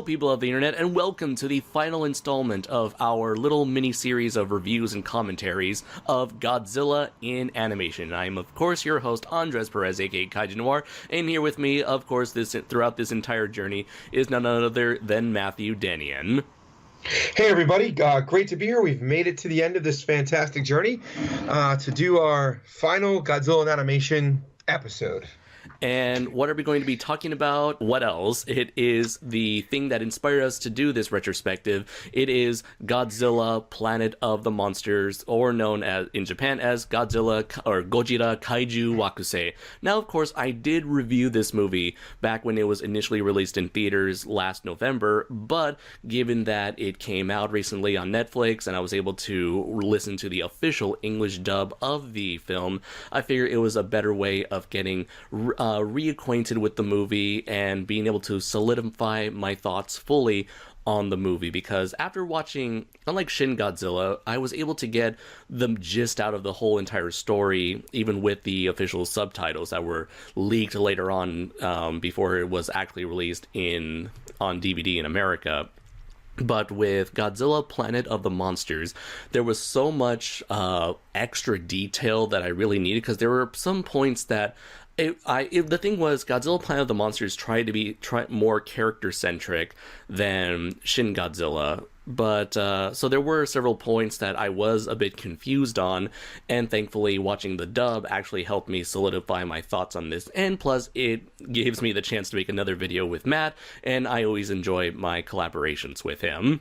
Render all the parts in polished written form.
people of the internet, and welcome to the final installment of our little mini-series of reviews and commentaries of Godzilla in animation. I'm, of course, your host, Andres Perez, aka Kaiju Noir, and here with me, of course, throughout this entire journey is none other than Matthew Denian. Hey everybody, great to be here. We've made it to the end of this fantastic journey to do our final Godzilla in animation episode. And what are we going to be talking about? What else? It is the thing that inspired us to do this retrospective. It is Godzilla, Planet of the Monsters, or known as in Japan as Godzilla or Gojira Kaiju Wakusei. Now, of course, I did review this movie back when it was initially released in theaters last November, but given that it came out recently on Netflix and I was able to listen to the official English dub of the film, I figured it was a better way of getting reacquainted with the movie and being able to solidify my thoughts fully on the movie, because after watching, unlike Shin Godzilla, I was able to get the gist out of the whole entire story, even with the official subtitles that were leaked later on before it was actually released on DVD in America. But with Godzilla Planet of the Monsters, there was so much extra detail that I really needed, because there were some points that the thing was, Godzilla Planet of the Monsters tried to be more character-centric than Shin Godzilla. But, so there were several points that I was a bit confused on, and thankfully watching the dub actually helped me solidify my thoughts on this, and plus it gives me the chance to make another video with Matt, and I always enjoy my collaborations with him.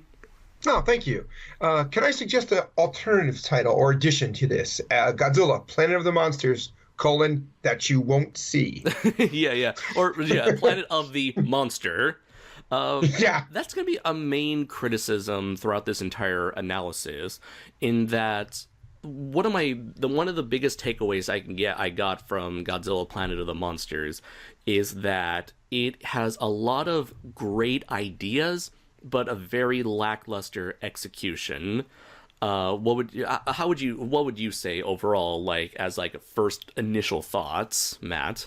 Oh, thank you. Can I suggest an alternative title or addition to this? Godzilla, Planet of the Monsters, that you won't see. yeah. Planet of the Monster. Yeah. That's going to be a main criticism throughout this entire analysis, in that one of the biggest takeaways I got from Godzilla Planet of the Monsters is that it has a lot of great ideas, but a very lackluster execution. What would you say overall, like, as like first initial thoughts, Matt?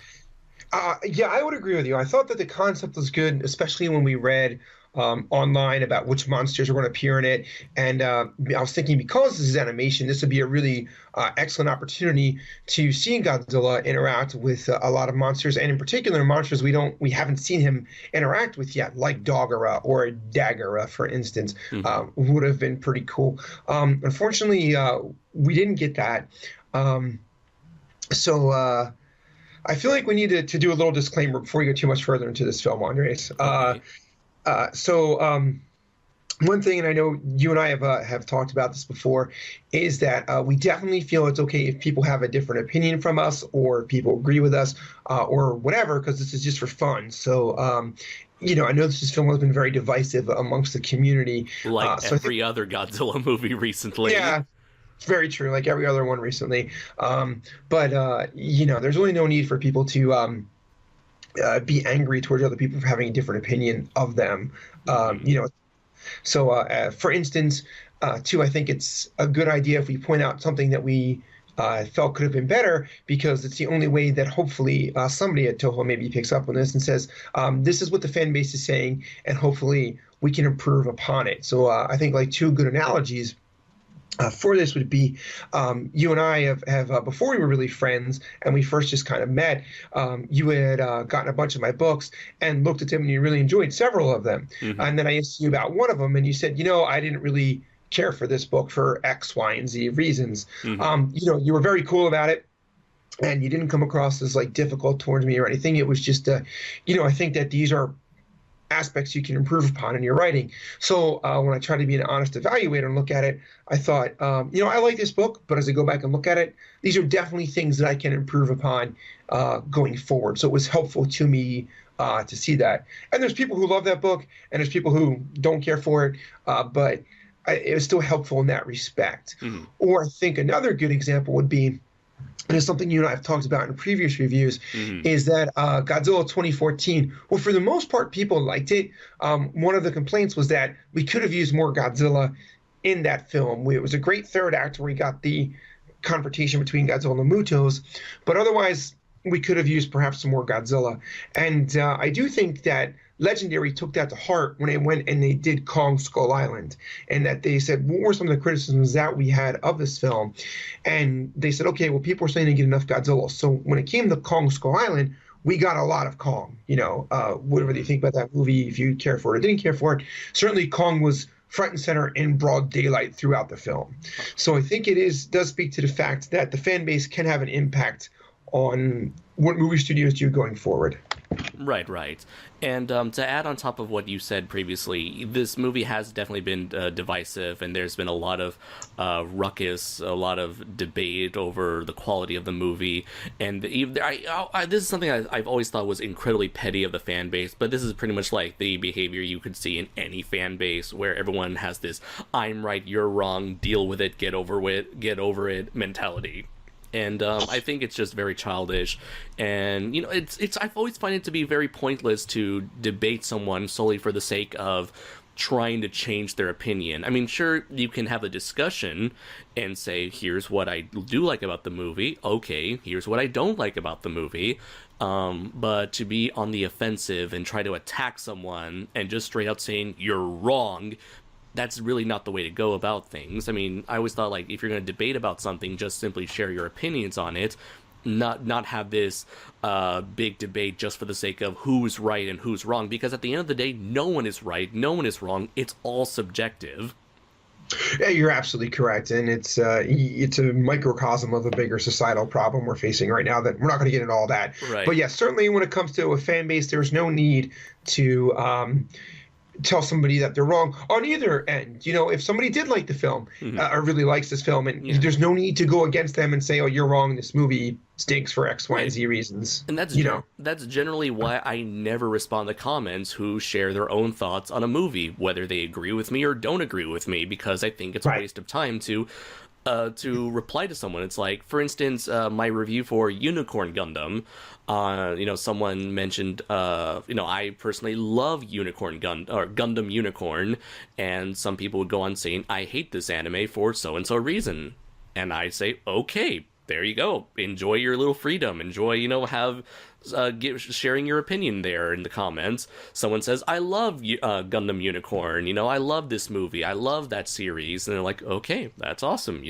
Yeah, I would agree with you. I thought that the concept was good, especially when we read online about which monsters are going to appear in it. And I was thinking, because this is animation, this would be a really excellent opportunity to see Godzilla interact with a lot of monsters, and in particular monsters we haven't seen him interact with yet, like Dogora or Daggera, for instance. Would have been pretty cool. Unfortunately, we didn't get that. So I feel like we need to do a little disclaimer before we go too much further into this film, Andres. Okay. One thing, and I know you and I have talked about this before, is that we definitely feel it's okay if people have a different opinion from us, or people agree with us, or whatever, because this is just for fun. So, I know this film has been very divisive amongst the community. Like every other Godzilla movie recently. Yeah. It's very true, like every other one recently. But there's really no need for people to be angry towards other people for having a different opinion of them. So, for instance, too, I think it's a good idea if we point out something that we felt could have been better, because it's the only way that hopefully somebody at Toho maybe picks up on this and says, this is what the fan base is saying, and hopefully we can improve upon it. So I think like two good analogies for this would be, you and I have before we were really friends and we first just kind of met, you had gotten a bunch of my books and looked at them, and you really enjoyed several of them. Mm-hmm. And then I asked you about one of them, and you said, I didn't really care for this book for X, Y, and Z reasons. Mm-hmm. You were very cool about it, and you didn't come across as like difficult towards me or anything. It was just, I think that these are aspects you can improve upon in your writing. So when I try to be an honest evaluator and look at it, I thought, I like this book, but as I go back and look at it, these are definitely things that I can improve upon going forward. So it was helpful to me to see that. And there's people who love that book, and there's people who don't care for it, but it was still helpful in that respect. Mm-hmm. Or I think another good example would be, and it's something you and I have talked about in previous reviews, mm-hmm. is that Godzilla 2014, well, for the most part, people liked it. One of the complaints was that we could have used more Godzilla in that film. It was a great third act where we got the confrontation between Godzilla and the Mutos, but otherwise, we could have used perhaps some more Godzilla. And I do think that Legendary took that to heart when they went and they did Kong Skull Island, and that they said, what were some of the criticisms that we had of this film? And they said, okay, well, people were saying they get enough Godzilla. So when it came to Kong Skull Island, we got a lot of Kong. Whatever you think about that movie, if you care for it or didn't care for it, certainly Kong was front and center in broad daylight throughout the film. So I think does speak to the fact that the fan base can have an impact on what movie studios do going forward. Right, right. And to add on top of what you said previously, this movie has definitely been divisive, and there's been a lot of ruckus, a lot of debate over the quality of the movie. And this is something I've always thought was incredibly petty of the fan base, but this is pretty much like the behavior you could see in any fan base, where everyone has this "I'm right, you're wrong, deal with it, get over it" mentality. And I think it's just very childish, and I've always found it to be very pointless to debate someone solely for the sake of trying to change their opinion. I mean, sure, you can have a discussion and say, here's what I do like about the movie. Okay, here's what I don't like about the movie. But to be on the offensive and try to attack someone and just straight out saying you're wrong, that's really not the way to go about things. I mean, I always thought, like, if you're going to debate about something, just simply share your opinions on it, not have this big debate just for the sake of who's right and who's wrong, because at the end of the day, no one is right, no one is wrong, it's all subjective. Yeah, you're absolutely correct, and it's a microcosm of a bigger societal problem we're facing right now. That we're not going to get into all that, right. But yeah, certainly when it comes to a fan base, there's no need to tell somebody that they're wrong on either end. If somebody did like the film, or really likes this film, and there's no need to go against them and say, oh, you're wrong, this movie stinks for X, Y, and Z reasons. And that's generally why I never respond to comments who share their own thoughts on a movie, whether they agree with me or don't agree with me, because I think it's a waste of time to reply to someone. It's like, for instance, my review for Unicorn Gundam. Someone mentioned, I personally love Gundam Unicorn, and some people would go on saying, I hate this anime for so-and-so reason. And I say, okay, there you go. Enjoy your little freedom. Enjoy, sharing your opinion there in the comments. Someone says, I love Gundam Unicorn. I love this movie. I love that series. And they're like, okay, that's awesome.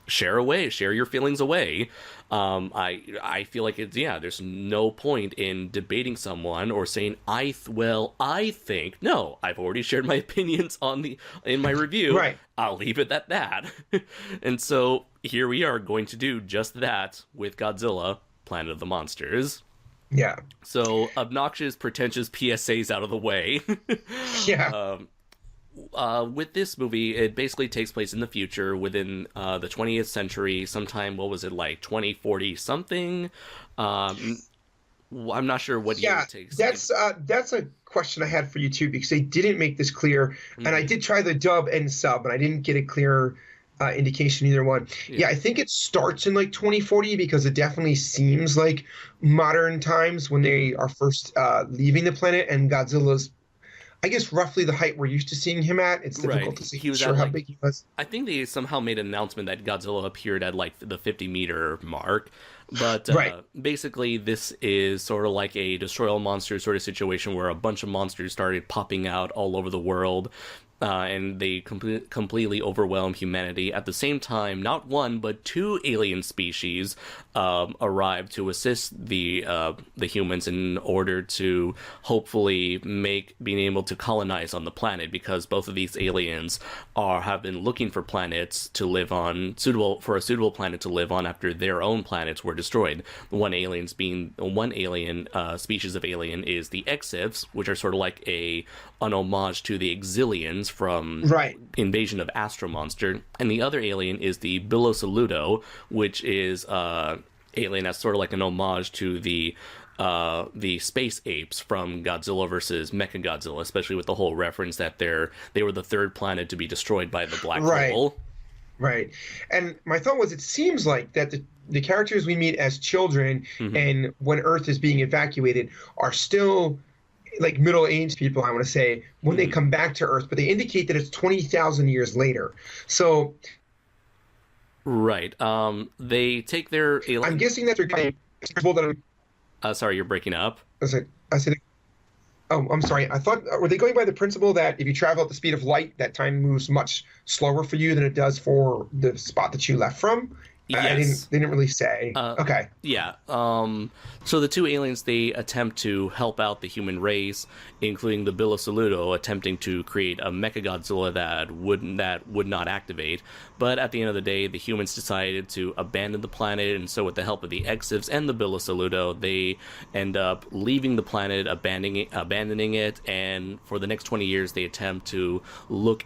Share your feelings away. I feel like there's no point in debating someone or saying I think. No, I've already shared my opinions in my review. Right. I'll leave it at that. And so here we are going to do just that with Godzilla, Planet of the Monsters. Yeah. So obnoxious, pretentious PSAs out of the way. Yeah. With this movie, it basically takes place in the future within the 20th century, sometime, 2040 something? I'm not sure what year it takes. That's a question I had for you too, because they didn't make this clear, and I did try the dub and sub, and I didn't get a clear indication either one. Yeah, I think it starts in 2040, because it definitely seems like modern times when they are first leaving the planet, and Godzilla's, I guess, roughly the height we're used to seeing him at. It's difficult to see how big he was. I think they somehow made an announcement that Godzilla appeared at the 50-meter mark. But basically, this is sort of like a Destroy All Monsters sort of situation where a bunch of monsters started popping out all over the world. And they completely overwhelm humanity. At the same time, not one, but two alien species arrive to assist the humans in order to hopefully being able to colonize on the planet, because both of these aliens have been looking for planets to live on, for a suitable planet to live on after their own planets were destroyed. One alien species of alien is the Exifs, which are sort of like an homage to the Exilians from Invasion of Astro Monster, and the other alien is the Bilosaludo, which is alien that's sort of like an homage to the space apes from Godzilla versus Mechagodzilla, especially with the whole reference that they were the third planet to be destroyed by the black hole. Right. And my thought was, it seems like that the characters we meet as children and when Earth is being evacuated are still like middle-aged people, I want to say, when they come back to Earth, but they indicate that it's 20,000 years later. So, right. They take their alien. I'm guessing that they're Well, then Sorry, you're breaking up. I said, oh, I'm sorry. I thought, were they going by the principle that if you travel at the speed of light, that time moves much slower for you than it does for the spot that you left from? Yes. They didn't really say. Uh, Okay. yeah. So the two aliens, they attempt to help out the human race, including the Billo Saludo, attempting to create a Mechagodzilla that would not activate. But at the end of the day, the humans decided to abandon the planet, and so with the help of the Exifs and the Billo Saludo, they end up leaving the planet, abandoning it, and for the next 20 years, they attempt to look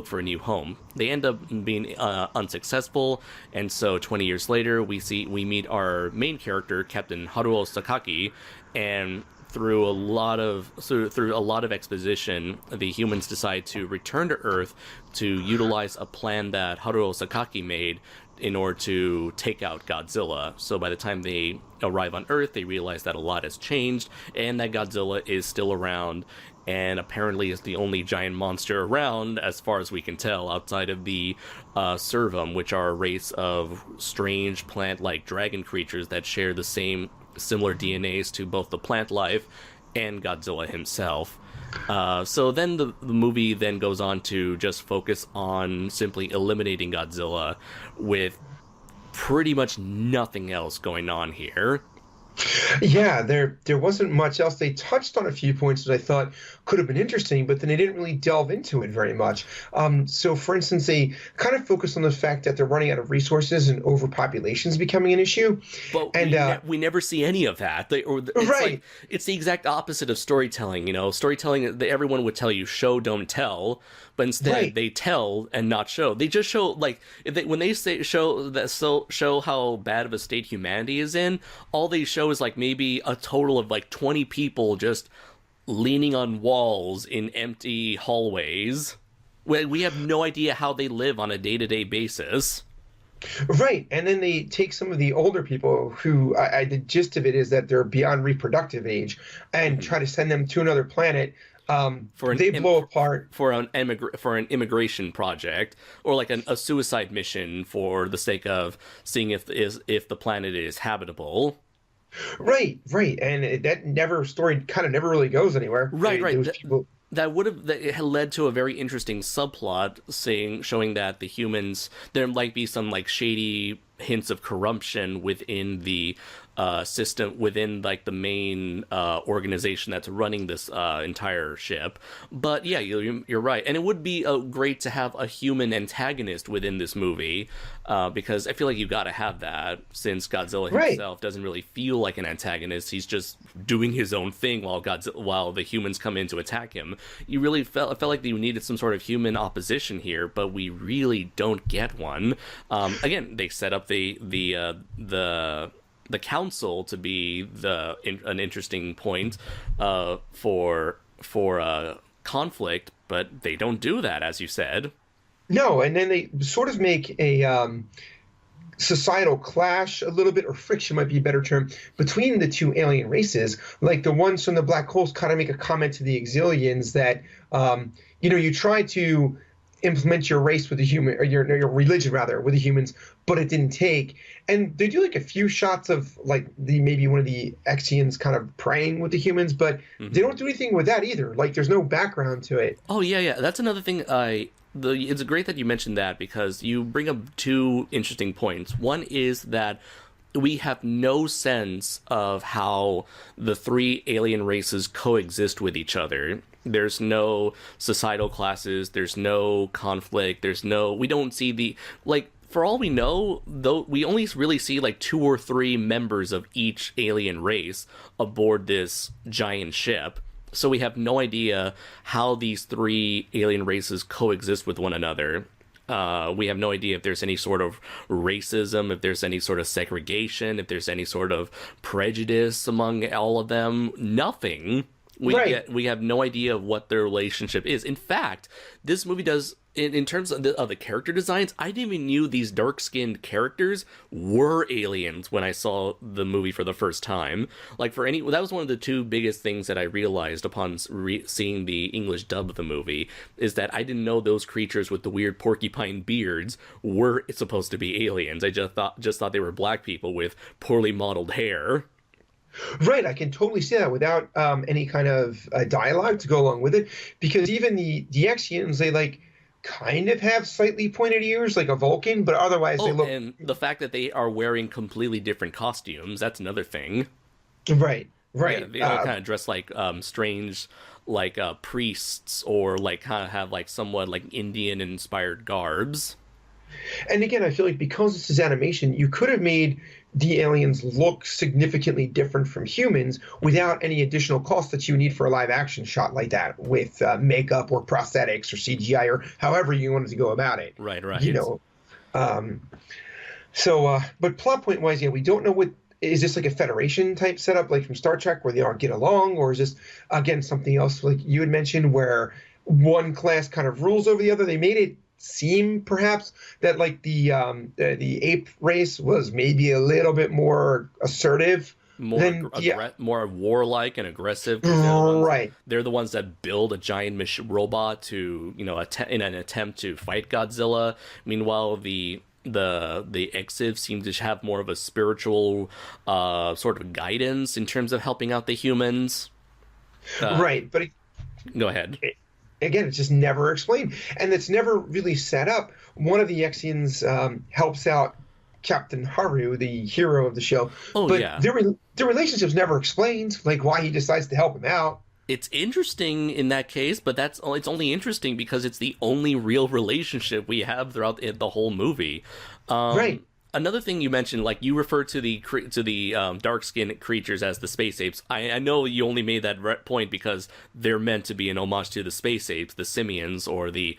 for a new home. They end up being unsuccessful, and so 20 years later, we meet our main character, Captain Haruo Sakaki, and through a lot of exposition, the humans decide to return to Earth to utilize a plan that Haruo Sakaki made in order to take out Godzilla. So by the time they arrive on Earth, they realize that a lot has changed and that Godzilla is still around, and apparently is the only giant monster around, as far as we can tell, outside of the Servum, which are a race of strange plant-like dragon creatures that share the similar DNAs to both the plant life and Godzilla himself. So then the movie then goes on to just focus on simply eliminating Godzilla with pretty much nothing else going on here. Yeah, there wasn't much else. They touched on a few points that I thought could have been interesting, but then they didn't really delve into it very much. So, for instance, they kind of focused on the fact that they're running out of resources and overpopulation is becoming an issue. But we never see any of that. Right. It's the exact opposite of storytelling. You know, storytelling, everyone would tell you show, don't tell. But instead, Right. they tell and not show. They just show, like, when they say show how bad of a state humanity is in, all they show is like maybe a total of like 20 people just leaning on walls in empty hallways. We have no idea how they live on a day-to-day basis. Right, and then they take some of the older people who, the gist of it is that they're beyond reproductive age, and try to send them to another planet. They blow apart for an immigration project, or like a suicide mission for the sake of seeing if the planet is habitable. Right, and story kind of never really goes anywhere. Right. Those people. It had led to a very interesting subplot showing that the humans, there might be some like shady hints of corruption within the system, within like the main organization that's running this entire ship. But yeah, you're right, and it would be great to have a human antagonist within this movie, because I feel like you got to have that, since Godzilla himself doesn't really feel like an antagonist. He's just doing his own thing while the humans come in to attack him. You really felt like you needed some sort of human opposition here, but we really don't get one. Again, they set up the council to be an interesting point for conflict, but they don't do that, as you said. No, and then they sort of make a societal clash a little bit, or friction might be a better term, between the two alien races. Like the ones from the black holes kind of make a comment to the Exilians that, you try to implement your race with the human, or your religion rather, with the humans, but it didn't take. And they do like a few shots of like maybe one of the Exians kind of praying with the humans, but they don't do anything with that either. Like there's no background to it. Oh yeah, that's another thing. It's great that you mentioned that, because you bring up two interesting points. One is that we have no sense of how the three alien races coexist with each other. There's no societal classes, there's no conflict, we don't see for all we know, though, we only really see like 2 or 3 members of each alien race aboard this giant ship. So we have no idea how these 3 alien races coexist with one another. We have no idea if there's any sort of racism, if there's any sort of segregation, if there's any sort of prejudice among all of them. Nothing. We have no idea of what their relationship is. In fact, this movie does in terms of the character designs, I didn't even knew these dark-skinned characters were aliens when I saw the movie for the first time. Like that was one of the two biggest things that I realized upon seeing the English dub of the movie, is that I didn't know those creatures with the weird porcupine beards were supposed to be aliens. I just thought they were black people with poorly modeled hair. Right, I can totally see that without any kind of dialogue to go along with it, because even the Exians, they like kind of have slightly pointed ears, like a Vulcan, but otherwise they look. And the fact that they are wearing completely different costumes, that's another thing. Right, right. Yeah, they all kind of dress like strange, like priests, or like kind of have like somewhat like Indian-inspired garbs. And again, I feel like because this is animation, you could have made the aliens look significantly different from humans without any additional cost that you need for a live action shot like that, with makeup or prosthetics or CGI or however you wanted to go about it. Right, right. You know. But plot point wise, yeah, we don't know what. Is this like a Federation type setup, like from Star Trek, where they all get along, or is this again something else like you had mentioned, where one class kind of rules over the other? They made it seem perhaps that like the ape race was maybe a little bit more assertive, more warlike and aggressive. Right. They're the ones that build a giant robot to, in an attempt to fight Godzilla. Meanwhile, the Exiv seem to have more of a spiritual sort of guidance in terms of helping out the humans. Right, but go ahead. Again, it's just never explained, and it's never really set up. One of the Exians helps out Captain Haru, the hero of the show. But yeah. Their relationship's never explained, like why he decides to help him out. It's interesting in that case, but it's only interesting because it's the only real relationship we have throughout the whole movie. Right. Another thing you mentioned, like you refer to the dark-skinned creatures as the space apes. I know you only made that point because they're meant to be an homage to the space apes, the simians, or the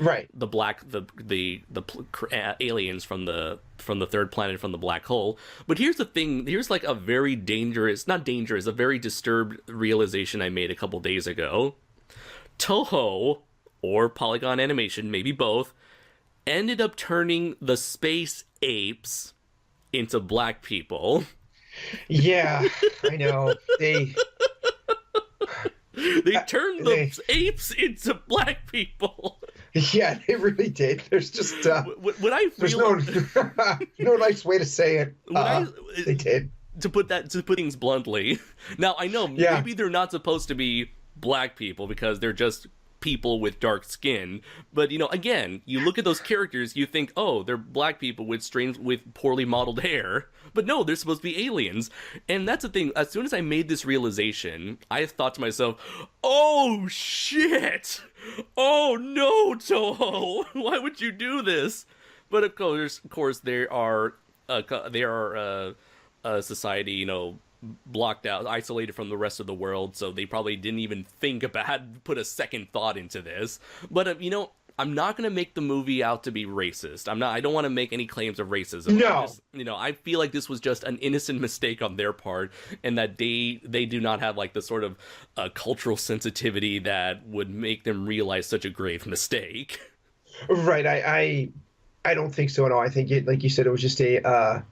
aliens from the third planet from the black hole. But here's the thing. Here's like a very a very disturbed realization I made a couple days ago. Toho, or Polygon Animation, maybe both, ended up turning the space apes into black people. Yeah, I know. They turned the apes into black people. Yeah, they really did. There's just there's no nice way to say it. They did. To put things bluntly. Now I know maybe they're not supposed to be black people because they're just people with dark skin, but again, you look at those characters, you think, oh, they're black people with poorly modeled hair, but no, they're supposed to be aliens. And that's the thing. As soon as I made this realization, I thought to myself, oh shit, oh no, Toho, why would you do this? But of course they are a society, blocked out, isolated from the rest of the world, so they probably didn't even put a second thought into this. But I'm not gonna make the movie out to be racist. I don't want to make any claims of racism. No. I feel like this was just an innocent mistake on their part, and that they do not have like the sort of cultural sensitivity that would make them realize such a grave mistake. Right. I don't think so at all. I think it, like you said, it was just a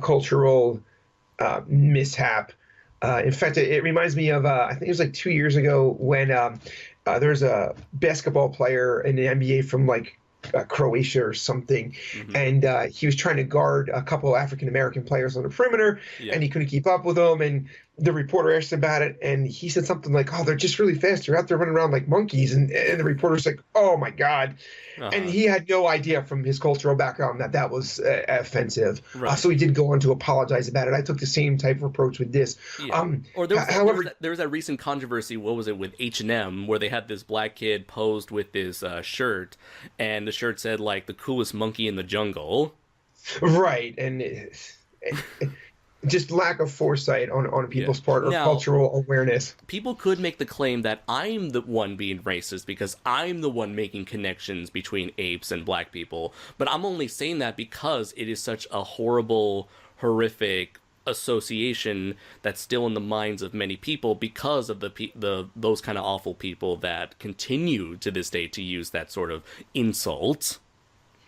cultural mishap. In fact, it reminds me of I think it was like 2 years ago when there's a basketball player in the NBA from like Croatia or something, and he was trying to guard a couple of African American players on the perimeter, and he couldn't keep up with them. And the reporter asked about it, and he said something like, "Oh, they're just really fast. They're out there running around like monkeys." And the reporter's like, "Oh my God." And he had no idea from his cultural background that was offensive. Right. So he did go on to apologize about it. I took the same type of approach with this. Yeah. Or there was that recent controversy, what was it, with H&M, where they had this black kid posed with this shirt, and the shirt said, like, the coolest monkey in the jungle. Right. And just lack of foresight on people's part, or cultural awareness. People could make the claim that I'm the one being racist because I'm the one making connections between apes and black people, but I'm only saying that because it is such a horrible, horrific association that's still in the minds of many people because of those kind of awful people that continue to this day to use that sort of insult.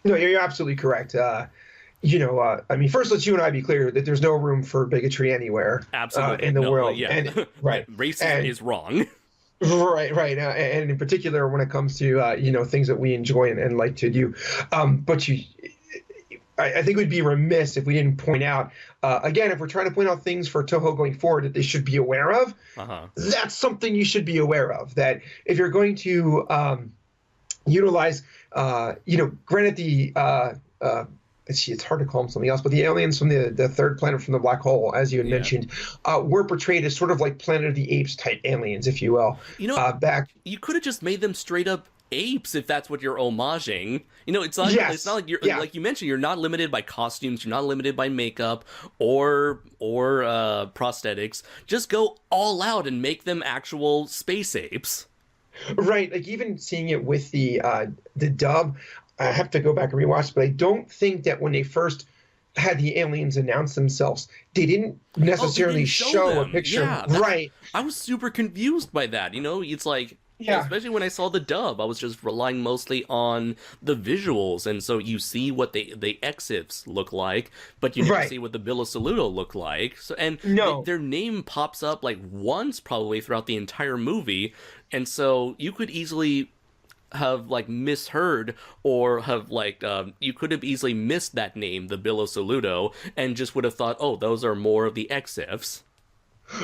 No, you're absolutely correct. I mean, first, let's you and I be clear that there's no room for bigotry anywhere Absolutely. in the No, world. yeah. And, right. Racism is wrong. Right. And in particular, when it comes to, things that we enjoy and like to do. But I think we'd be remiss if we didn't point out, again, if we're trying to point out things for Toho going forward that they should be aware of, that's something you should be aware of. That if you're going to utilize, granted it's hard to call them something else, but the aliens from the third planet from the black hole, as you had mentioned, were portrayed as sort of like Planet of the Apes type aliens, if you will. You could have just made them straight up apes if that's what you're homaging. It's not like you're like you mentioned, you're not limited by costumes, you're not limited by makeup or prosthetics. Just go all out and make them actual space apes. Right, like even seeing it with the dub, I have to go back and rewatch, but I don't think that when they first had the aliens announce themselves, they didn't necessarily show a picture. Yeah, right. I was super confused by that. It's like, especially when I saw the dub, I was just relying mostly on the visuals, and so you see what the Exifs look like, but you never see what the Billo Saluto look like. So, and their name pops up like once probably throughout the entire movie, and so you could easily have like misheard or have like you could have easily missed that name, the Billo Saluto, and just would have thought, oh, those are more of the Exifs.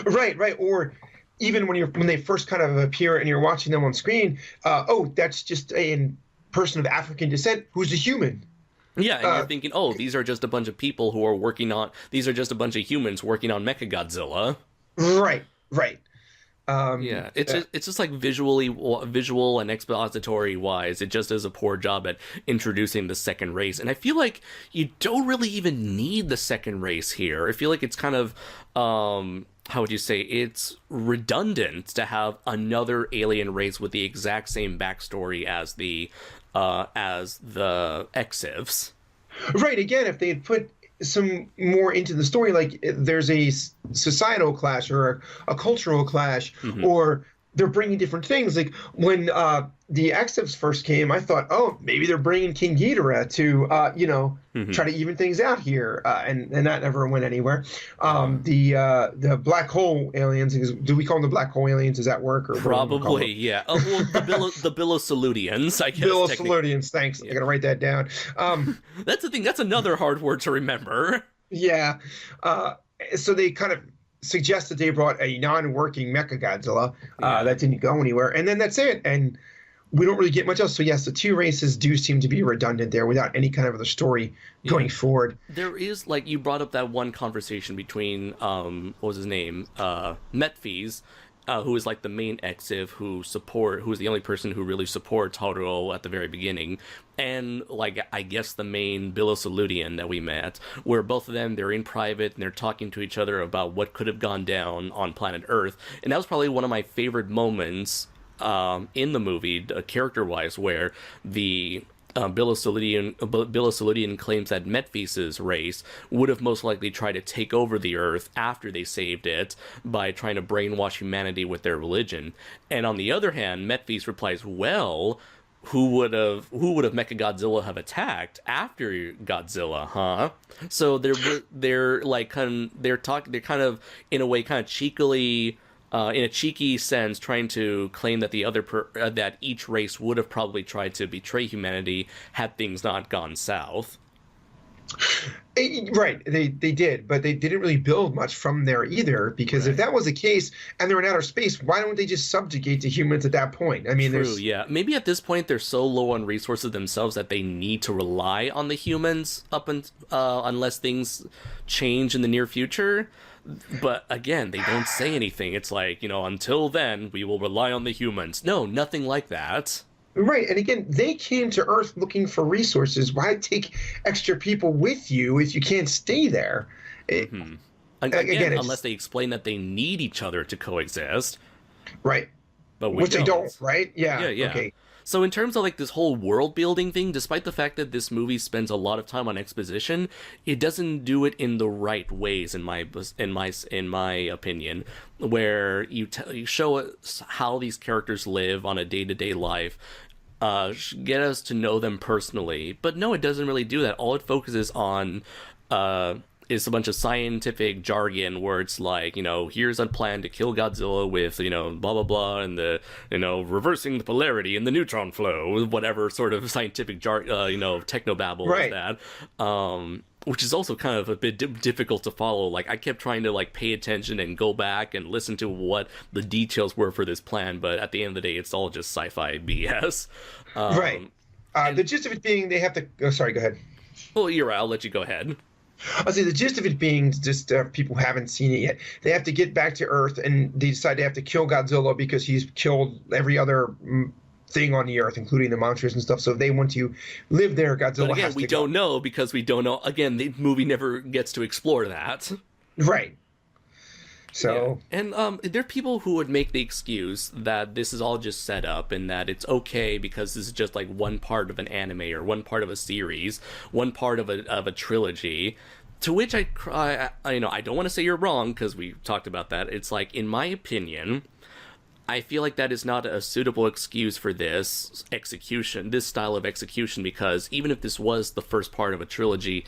Right. Or even when they first kind of appear and you're watching them on screen, that's just a person of African descent who's a human. Yeah, and you're thinking, oh, these are just a bunch of people who are these are just a bunch of humans working on Mechagodzilla. Right. It's just like visual and expository wise, it just does a poor job at introducing the second race. And I feel like you don't really even need the second race here. I feel like it's kind of how would you say, it's redundant to have another alien race with the exact same backstory as the Exifs. Right. Again, if they had put some more into the story, like there's a societal clash or a cultural clash, or they're bringing different things. Like when the Exifs first came, I thought, oh, maybe they're bringing King Ghidorah to try to even things out here, and that never went anywhere. The black hole aliens, do we call them the black hole aliens? Does that work? Or probably, yeah. The Billo Salutians, I guess. Billo Salutians, thanks. Yeah. I gotta write that down. That's the thing. That's another hard word to remember. Yeah. So they kind of suggest that they brought a non-working Mechagodzilla that didn't go anywhere, and then that's it. And we don't really get much else. So yes, the two races do seem to be redundant there without any kind of other story going forward. There is, like, you brought up that one conversation between what was his name, Metphis, who is like the main Exif who is the only person who really supports Haruo at the very beginning, and like I guess the main Billo Salutian that we met, where both of them, they're in private and they're talking to each other about what could have gone down on planet Earth. And that was probably one of my favorite moments in the movie, character-wise, where the Billo Salutian claims that Metphis' race would have most likely tried to take over the Earth after they saved it by trying to brainwash humanity with their religion. And on the other hand, Metphis replies, well, who would have Mechagodzilla have attacked after Godzilla, huh? So they're kind of in a way kind of cheekily, in a cheeky sense, trying to claim that that each race would have probably tried to betray humanity had things not gone south. Right, they did, but they didn't really build much from there either, because if that was the case and they're in outer space, why don't they just subjugate the humans at that point? I mean, yeah. Maybe at this point they're so low on resources themselves that they need to rely on the humans unless things change in the near future. But again, they don't say anything. It's like, until then, we will rely on the humans. No, nothing like that. Right, and again, they came to Earth looking for resources. Why take extra people with you if you can't stay there? Again, unless they explain that they need each other to coexist. Right. But which they don't, right? Yeah. Okay. So in terms of like this whole world building thing, despite the fact that this movie spends a lot of time on exposition, it doesn't do it in the right ways in my opinion, where you show us how these characters live on a day-to-day life, get us to know them personally. But no, it doesn't really do that. All it focuses on is a bunch of scientific jargon where it's like, here's a plan to kill Godzilla with, blah, blah, blah, and reversing the polarity and the neutron flow, whatever sort of scientific technobabble Right. is that. Which is also kind of a bit difficult to follow. Like, I kept trying to, like, pay attention and go back and listen to what the details were for this plan, but at the end of the day, it's all just sci-fi BS. Right. The gist of it being they have to. Oh, sorry, go ahead. Well, you're right. I'll let you go ahead. I'll say the gist of it being just people haven't seen it yet. They have to get back to Earth, and they decide they have to kill Godzilla because he's killed every other thing on the Earth, including the monsters and stuff. So if they want to live there, Godzilla But again, has to we go. don't know because we don't know. Again, the movie never gets to explore that. Right. So Yeah. And there are people who would make the excuse that this is all just set up and that it's okay because this is just like one part of an anime or one part of a series, one part of a trilogy. To which I don't want to say you're wrong because we talked about that. It's like, in my opinion, I feel like that is not a suitable excuse for this style of execution, because even if this was the first part of a trilogy,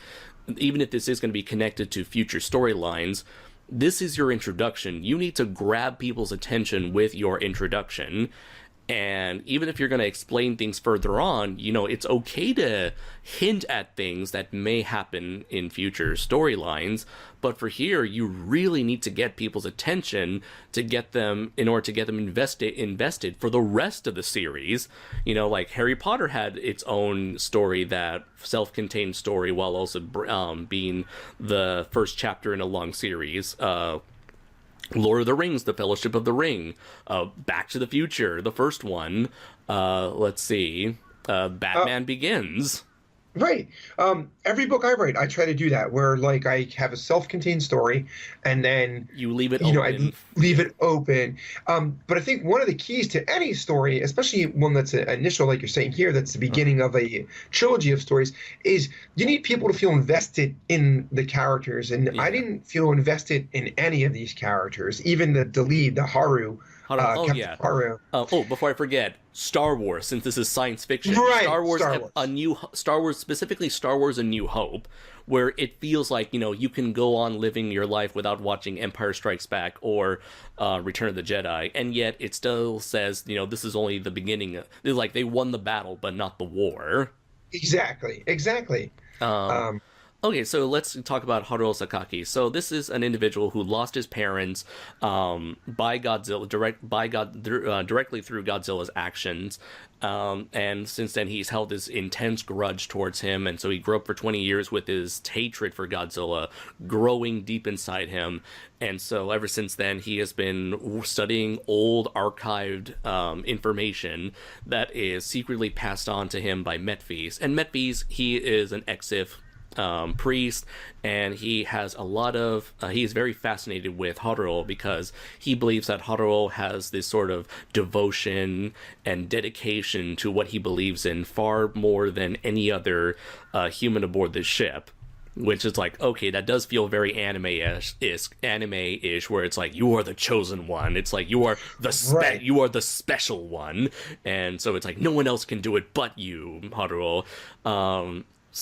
even if this is going to be connected to future storylines, this is your introduction. You need to grab people's attention with your introduction. And even if you're going to explain things further on, it's okay to hint at things that may happen in future storylines. But for here, you really need to get people's attention in order to get them invested for the rest of the series. Like Harry Potter had its own story, that self-contained story, while also being the first chapter in a long series. Lord of the Rings, The Fellowship of the Ring, Back to the Future, the first one. Let's see, Batman Begins. right. Every book I write, I try to do that, where like I have a self-contained story, and then You leave it I open. leave it open. But I think one of the keys to any story, especially one that's an initial, like you're saying here, that's the beginning of a trilogy of stories, is you need people to feel invested in the characters. And Yeah. I didn't feel invested in any of these characters, even the lead, the Haru. Captain Yeah. Haru. Before I forget, Star Wars, since this is science fiction. Right, Star Wars, Star Wars. Specifically Star Wars A New Hope, where it feels like, you can go on living your life without watching Empire Strikes Back or Return of the Jedi, and yet it still says, this is only the beginning. It's like they won the battle, but not the war. Exactly. Okay, so let's talk about Haruo Sakaki. So this is an individual who lost his parents by Godzilla, directly through Godzilla's actions, and since then he's held this intense grudge towards him, and so he grew up for 20 years with his hatred for Godzilla growing deep inside him, and so ever since then he has been studying old archived information that is secretly passed on to him by Metphis. And Metphis, he is an ex-Sith priest, and he has he is very fascinated with Haruo because he believes that Haruo has this sort of devotion and dedication to what he believes in far more than any other human aboard this ship. Which is like, okay, that does feel very anime-ish, where it's like, you are the chosen one. It's like, you are the special one. And so it's like, no one else can do it but you, Haruo.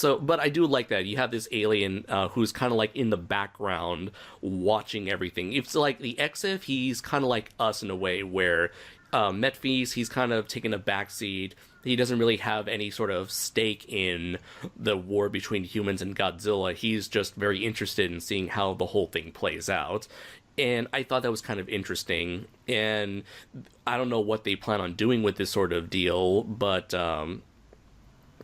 But I do like that. You have this alien who's kind of like in the background watching everything. It's like the Exif, he's kind of like us in a way where Metphis, he's kind of taking a backseat. He doesn't really have any sort of stake in the war between humans and Godzilla. He's just very interested in seeing how the whole thing plays out. And I thought that was kind of interesting. And I don't know what they plan on doing with this sort of deal, but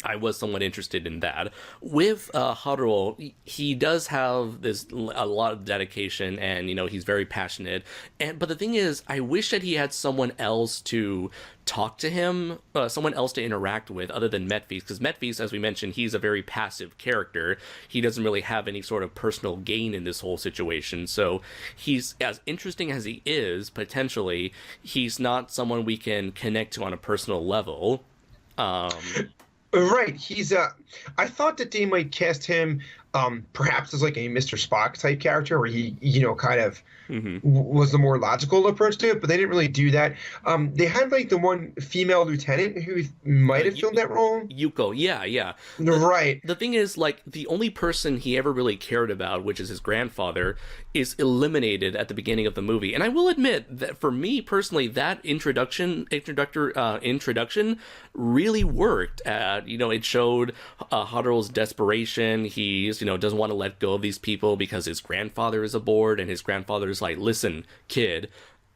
I was somewhat interested in that. With Haruo, he does have a lot of dedication, and he's very passionate. But the thing is, I wish that he had someone else to talk to him, someone else to interact with other than Metphis, because Metphis, as we mentioned, he's a very passive character. He doesn't really have any sort of personal gain in this whole situation. So he's, as interesting as he is, potentially, he's not someone we can connect to on a personal level. Um, Right. He's I thought that they might cast him perhaps as like a Mr. Spock type character where he, kind of mhm. was the more logical approach to it, but they didn't really do that. They had like the one female lieutenant who might have Y- filled that role. Yuko, yeah, yeah. The Right. the thing is, like, the only person he ever really cared about, which is his grandfather, is eliminated at the beginning of the movie. And I will admit that for me personally, that introduction really worked. It showed Haru's desperation. He's, doesn't want to let go of these people because his grandfather is aboard, and his grandfather's like, listen, kid,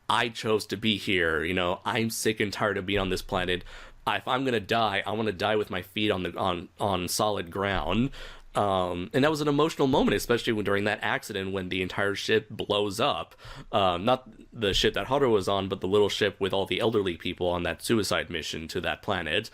I chose to be here. I'm sick and tired of being on this planet. If I'm gonna die, I want to die with my feet on solid ground. And that was an emotional moment, especially during that accident when the entire ship blows up. Not the ship that Haru was on, but the little ship with all the elderly people on that suicide mission to that planet.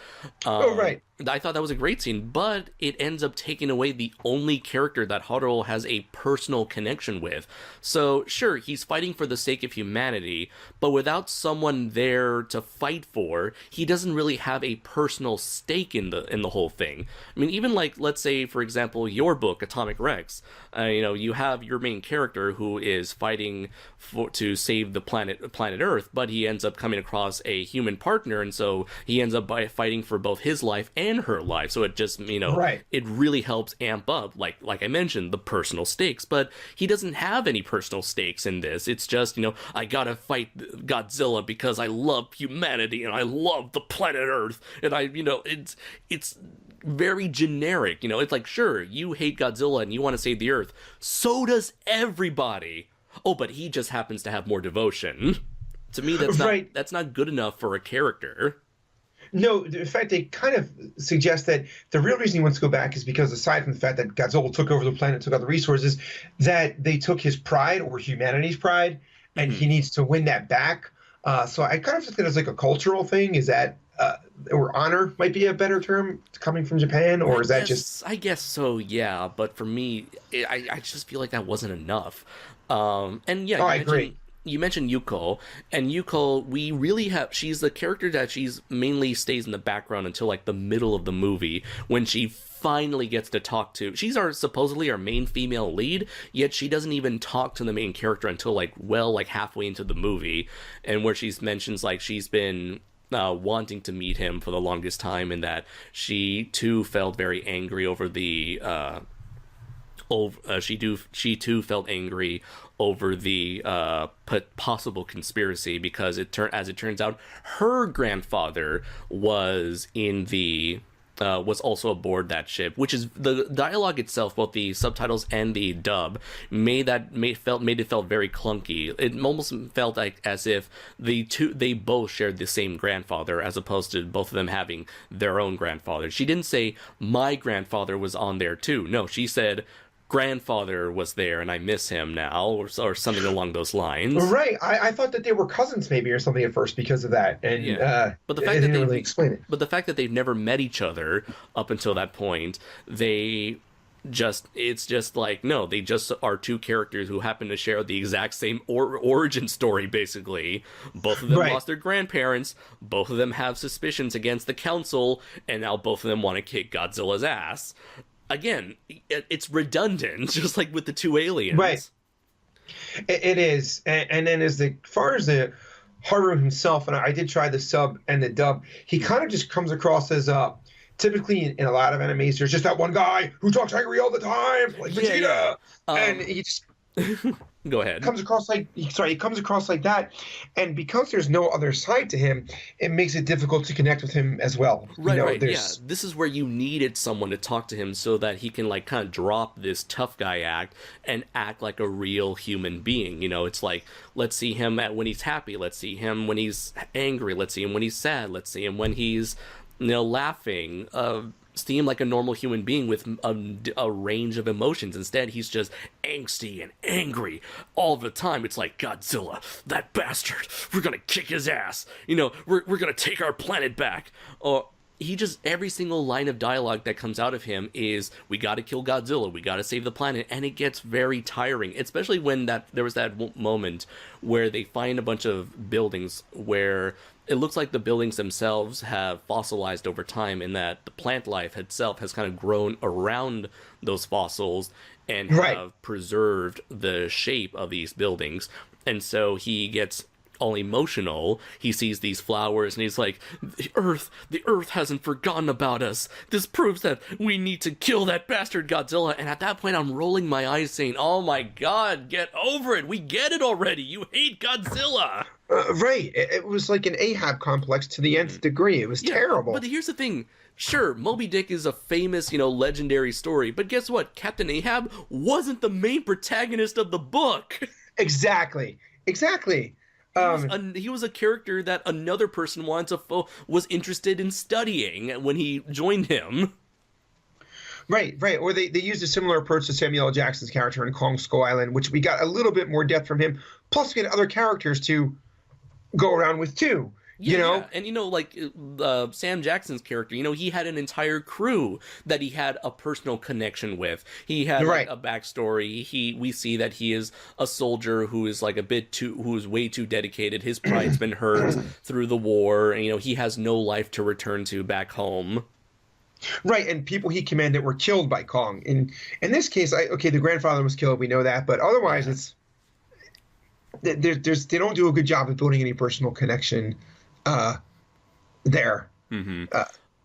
Oh, right. I thought that was a great scene, but it ends up taking away the only character that Haru has a personal connection with. So, sure, he's fighting for the sake of humanity, but without someone there to fight for, he doesn't really have a personal stake in the whole thing. I mean, even like, let's say, for example, your book, Atomic Rex. You have your main character who is fighting to save the planet Earth, but he ends up coming across a human partner, and so he ends up fighting for both his life and her life. So it just, Right. it really helps amp up, like I mentioned, the personal stakes. But he doesn't have any personal stakes in this. It's just, I gotta fight Godzilla because I love humanity and I love the planet Earth, and it's very generic. It's like, sure, you hate Godzilla and you want to save the Earth. So does everybody. Oh, but he just happens to have more devotion. To me, Right. that's not good enough for a character. No, in fact, they kind of suggest that the real reason he wants to go back is because, aside from the fact that Godzilla took over the planet, took out the resources, that they took his pride or humanity's pride, and Mm-hmm. he needs to win that back. So I kind of think it as like a cultural thing. Is that or honor might be a better term coming from Japan, or is that just I guess so, yeah. But for me, I just feel like that wasn't enough. And yeah, Oh, I agree. you mentioned Yuko, and Yuko, we really have. She's the character that she's mainly stays in the background until like the middle of the movie when she finally gets to talk to. She's supposedly our main female lead, yet she doesn't even talk to the main character until like halfway into the movie, and where she mentions like she's been wanting to meet him for the longest time, and that she too felt very angry over the she too felt angry over the possible conspiracy because as it turns out, her grandfather was also aboard that ship, which is the dialogue itself, both the subtitles and the dub, made it felt very clunky. It almost felt like as if they both shared the same grandfather, as opposed to both of them having their own grandfather. She didn't say my grandfather was on there too. No, she said grandfather was there and I miss him now, or something along those lines. right? I thought that they were cousins, maybe, or something at first because of that, and Yeah, but the they fact that didn't really explain it. but the fact that they've never met each other up until that point, it's just like, no, they just are two characters who happen to share the exact same origin story. Basically, both of them Right. lost their grandparents, both of them have suspicions against the council, and now both of them want to kick Godzilla's ass. Again, it's redundant, just like with the two aliens. Right. It is, and then far as the Haru himself, and I did try the sub and the dub, he kind of just comes across as typically in a lot of animes, there's just that one guy who talks angry all the time, like Yeah, Vegeta, yeah. and he just Go ahead. comes across like he comes across like that, and because there's no other side to him, it makes it difficult to connect with him as well. Right, right, yeah. there's This is where you needed someone to talk to him so that he can like kind of drop this tough guy act and act like a real human being. It's like, let's see him when he's happy, let's see him when he's angry, let's see him when he's sad, let's see him when he's laughing. See him like a normal human being with a range of emotions. Instead, he's just angsty and angry all the time. It's like, Godzilla, that bastard, we're gonna kick his ass. We're gonna take our planet back. he just, every single line of dialogue that comes out of him is, we gotta kill Godzilla, we gotta save the planet, and it gets very tiring, especially when there was that moment where they find a bunch of buildings where it looks like the buildings themselves have fossilized over time, and that the plant life itself has kind of grown around those fossils and have preserved the shape of these buildings. And so he gets all emotional. He sees these flowers and he's like, the earth hasn't forgotten about us. This proves that we need to kill that bastard Godzilla. And at that point, I'm rolling my eyes saying, oh my God, get over it. We get it already. You hate Godzilla. Right. It was like an Ahab complex to the nth degree. It was terrible. But here's the thing. Sure, Moby Dick is a famous, legendary story. But guess what? Captain Ahab wasn't the main protagonist of the book. Exactly. He was a character that another person was interested in studying when he joined him. Right. Or they used a similar approach to Samuel L. Jackson's character in Kong Skull Island, which we got a little bit more depth from him. Plus, we get other characters to go around with too. Yeah. And Sam Jackson's character, he had an entire crew that he had a personal connection with. He had a backstory. We see that he is a soldier who is who's way too dedicated. His pride's been hurt through the war, and he has no life to return to back home. Right, and people he commanded were killed by Kong. In this case, the grandfather was killed. We know that, but otherwise, it's they don't do a good job of building any personal connection there. Mm-hmm.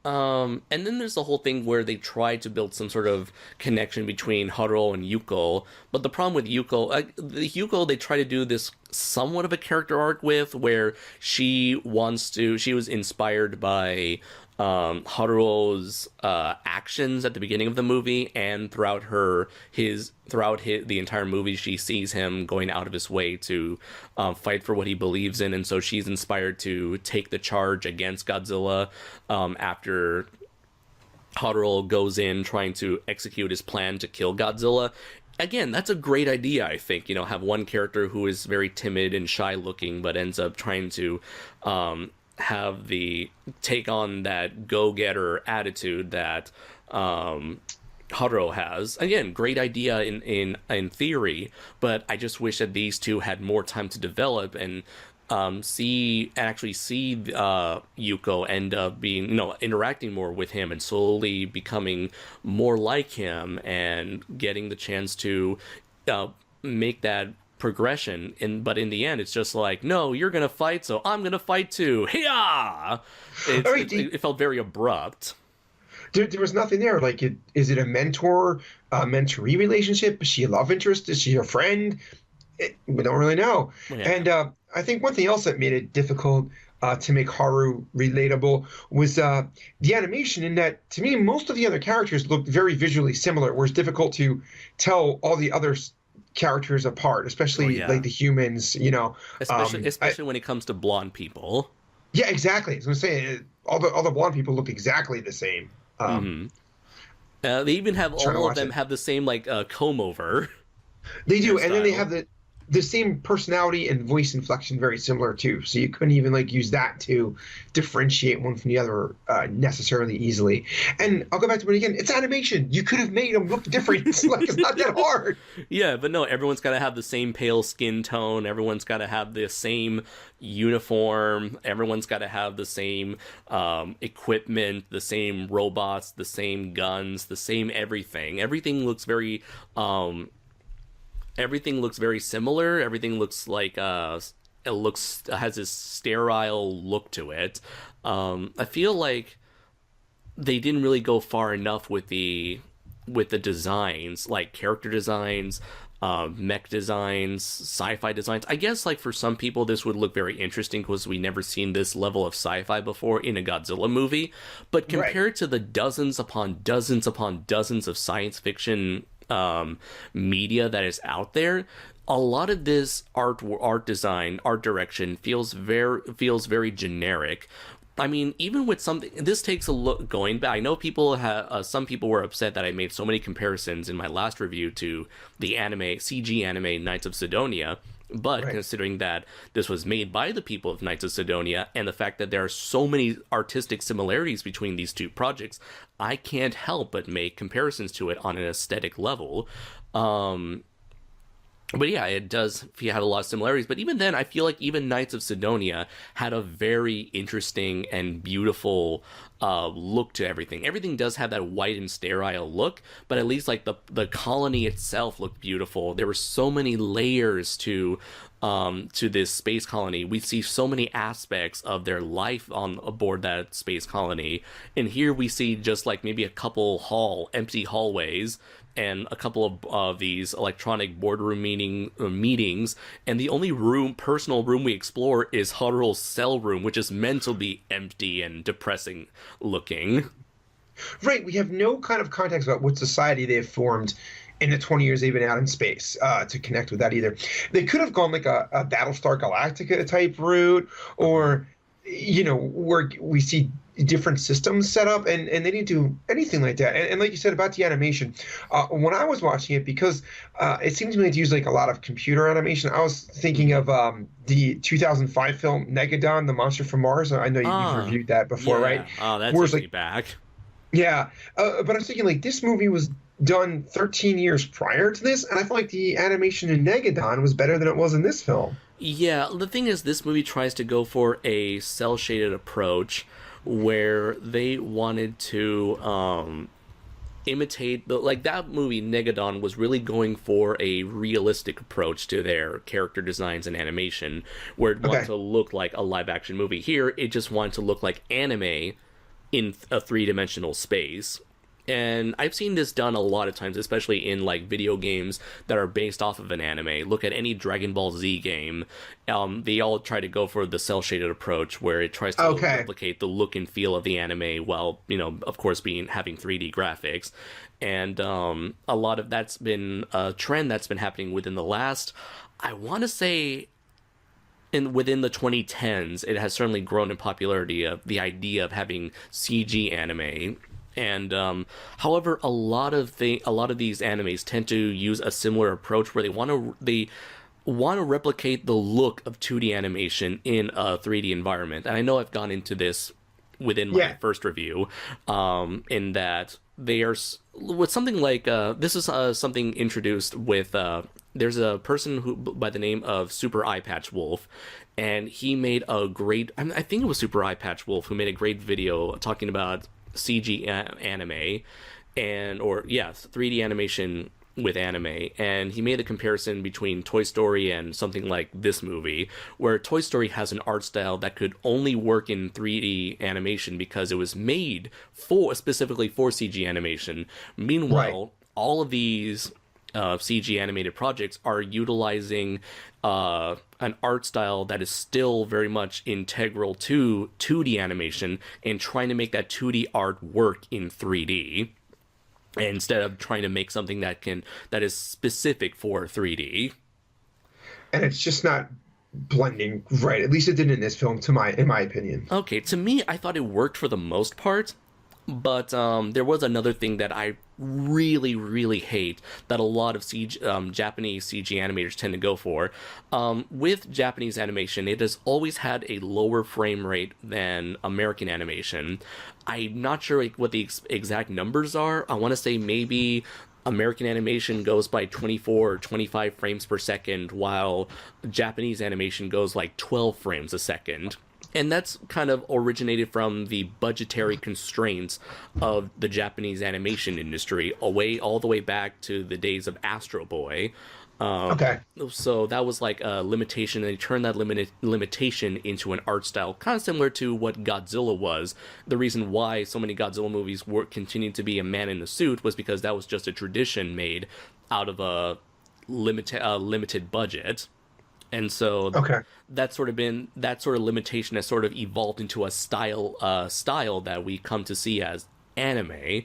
And then there's the whole thing where they try to build some sort of connection between Haruo and Yuko, but the problem with Yuko, they try to do this somewhat of a character arc with, where she was inspired by Haruo's actions at the beginning of the movie, and throughout the entire movie, she sees him going out of his way to fight for what he believes in, and so she's inspired to take the charge against Godzilla after Haruo goes in trying to execute his plan to kill Godzilla. Again, that's a great idea, I think. Have one character who is very timid and shy looking, but ends up trying to take on that go-getter attitude that Haruo has. Again, great idea in theory, but I just wish that these two had more time to develop and see Yuko end up being, interacting more with him and slowly becoming more like him and getting the chance to make that progression. But in the end, it's just like, no, you're gonna fight, so I'm gonna fight too. Hiya! It felt very abrupt. There was nothing there. Like, is it a mentee relationship? Is she a love interest? Is she a friend? We don't really know. Yeah. And I think one thing else that made it difficult to make Haru relatable was the animation, in that, to me, most of the other characters looked very visually similar, where it's difficult to tell all the other characters apart, especially like the humans, especially when it comes to blonde people. Yeah, exactly. I was going to say, all the blonde people look exactly the same. They even have all of them have the same comb over. They do, and then they have the same personality and voice inflection, very similar too. So you couldn't even use that to differentiate one from the other necessarily easily. And I'll go back to it again. It's animation. You could have made them look different. It's not that hard. Yeah, but no, everyone's got to have the same pale skin tone. Everyone's got to have the same uniform. Everyone's got to have the same equipment, the same robots, the same guns, the same everything. Everything looks very similar. Everything looks like has this sterile look to it. I feel like they didn't really go far enough with the designs, like character designs, mech designs, sci-fi designs. I guess for some people this would look very interesting because we never seen this level of sci-fi before in a Godzilla movie. But compared to the dozens upon dozens upon dozens of science fiction media that is out there, a lot of this art design, art direction feels very generic. I mean, even with something, this takes a look going back. I know some people were upset that I made so many comparisons in my last review to the CG anime Knights of Sidonia. But Right. considering that this was made by the people of Knights of Sidonia and the fact that there are so many artistic similarities between these two projects, I can't help but make comparisons to it on an aesthetic level. But yeah, it does have a lot of similarities. But even then, I feel like even Knights of Sidonia had a very interesting and beautiful look to everything. Everything does have that white and sterile look, but at least like the colony itself looked beautiful. There were so many layers to this space colony. We see so many aspects of their life on aboard that space colony, and here we see just like maybe a couple empty hallways and a couple of these electronic boardroom meetings, and the only personal room we explore is Haru's cell room, which is meant to be empty and depressing looking. Right. We have no kind of context about what society they have formed in the 20 years they've been out in space to connect with that either. They could have gone like a Battlestar Galactica type route, or, where we see different systems set up, and they didn't do anything like that. And like you said about the animation, when I was watching it, because it seemed to me to use like a lot of computer animation, I was thinking of the 2005 film Megadon, the Monster from Mars. I know you've reviewed that before, Yeah. right? Oh, that Whereas, takes me like, back. yeah, but I was thinking like this movie was done 13 years prior to this, and I felt like the animation in Megadon was better than it was in this film. Yeah, the thing is, this movie tries to go for a cel-shaded approach where they wanted to imitate like that movie Negadon was really going for a realistic approach to their character designs and animation, where it wanted to look like a live action movie. Here, it just wanted to look like anime in a three-dimensional space. And I've seen this done a lot of times, especially in like video games that are based off of an anime. Look at any Dragon Ball Z game. They all try to go for the cel-shaded approach, where it tries to replicate the look and feel of the anime, while of course, having 3D graphics. And a lot of that's been a trend that's been happening within the last, I want to say, within the 2010s. It has certainly grown in popularity of the idea of having CG anime. And however, a lot of these animes tend to use a similar approach where they want to replicate the look of 2D animation in a 3D environment. And I know I've gone into this within my first review, in that they are with something like this is something introduced with there's a person who by the name of Super Eye Patch Wolf, and he made a great, I think it was Super Eye Patch Wolf who made a great video talking about CG anime 3D animation with anime, and he made a comparison between Toy Story and something like this movie, where Toy Story has an art style that could only work in 3D animation because it was made specifically for CG animation. Meanwhile, all of these CG animated projects are utilizing an art style that is still very much integral to 2D animation and trying to make that 2D art work in 3D instead of trying to make something that is specific for 3D. And it's just not blending right. At least it didn't in this film, in my opinion. Okay, to me, I thought it worked for the most part. But there was another thing that I really, really hate that a lot of Japanese CG animators tend to go for. With Japanese animation, it has always had a lower frame rate than American animation. I'm not sure what the exact numbers are. I want to say maybe American animation goes by 24 or 25 frames per second, while Japanese animation goes like 12 frames a second. And that's kind of originated from the budgetary constraints of the Japanese animation industry, all the way back to the days of Astro Boy. So that was like a limitation, and they turned that limitation into an art style, kind of similar to what Godzilla was. The reason why so many Godzilla movies continued to be a man in a suit was because that was just a tradition made out of a limited budget. And so that sort of limitation has sort of evolved into a style that we come to see as anime.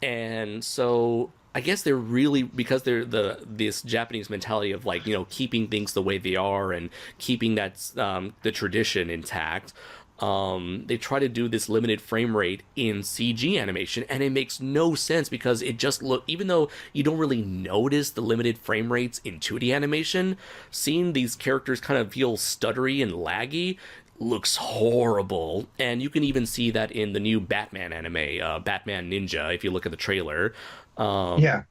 And so I guess they're really, because they're this Japanese mentality of like, keeping things the way they are and keeping that the tradition intact. they try to do this limited frame rate in CG animation, and it makes no sense because it just even though you don't really notice the limited frame rates in 2D animation, seeing these characters kind of feel stuttery and laggy looks horrible. And you can even see that in the new Batman anime, Batman Ninja, if you look at the trailer. Yeah.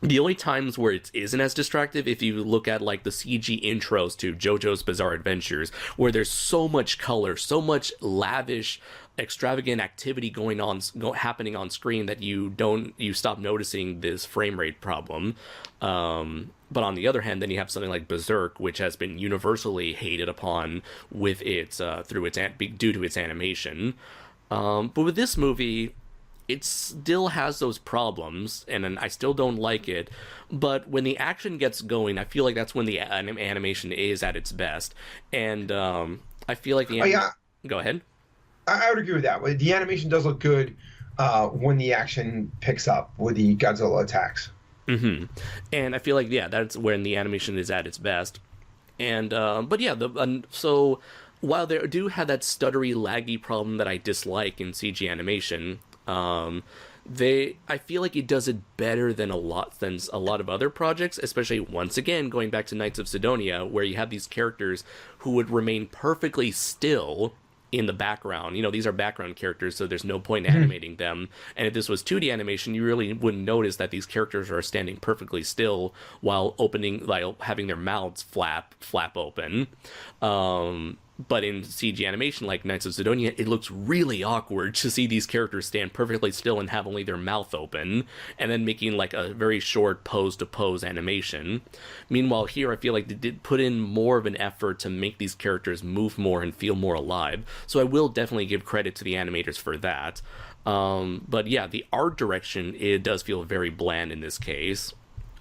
The only times where it isn't as distractive, if you look at like the CG intros to JoJo's Bizarre Adventures, where there's so much color, so much lavish, extravagant activity happening on screen that you stop noticing this frame rate problem. But on the other hand, then you have something like Berserk, which has been universally hated upon with its due to its animation. But with this movie, it still has those problems, and I still don't like it. But when the action gets going, I feel like that's when the animation is at its best. And I feel like Go ahead. I would agree with that. The animation does look good when the action picks up with the Godzilla attacks. Mm-hmm. And I feel like, that's when the animation is at its best. And but yeah, so while they do have that stuttery, laggy problem that I dislike in CG animation, I feel like it does it better than a lot of other projects, especially once again going back to Knights of Sidonia, where you have these characters who would remain perfectly still in the background. These are background characters, so there's no point in animating them. And if this was 2D animation, you really wouldn't notice that these characters are standing perfectly still while having their mouths flap open. But in CG animation, like Knights of Sidonia, it looks really awkward to see these characters stand perfectly still and have only their mouth open, and then making like a very short pose-to-pose animation. Meanwhile, here I feel like they did put in more of an effort to make these characters move more and feel more alive. So I will definitely give credit to the animators for that. But yeah, the art direction, it does feel very bland in this case.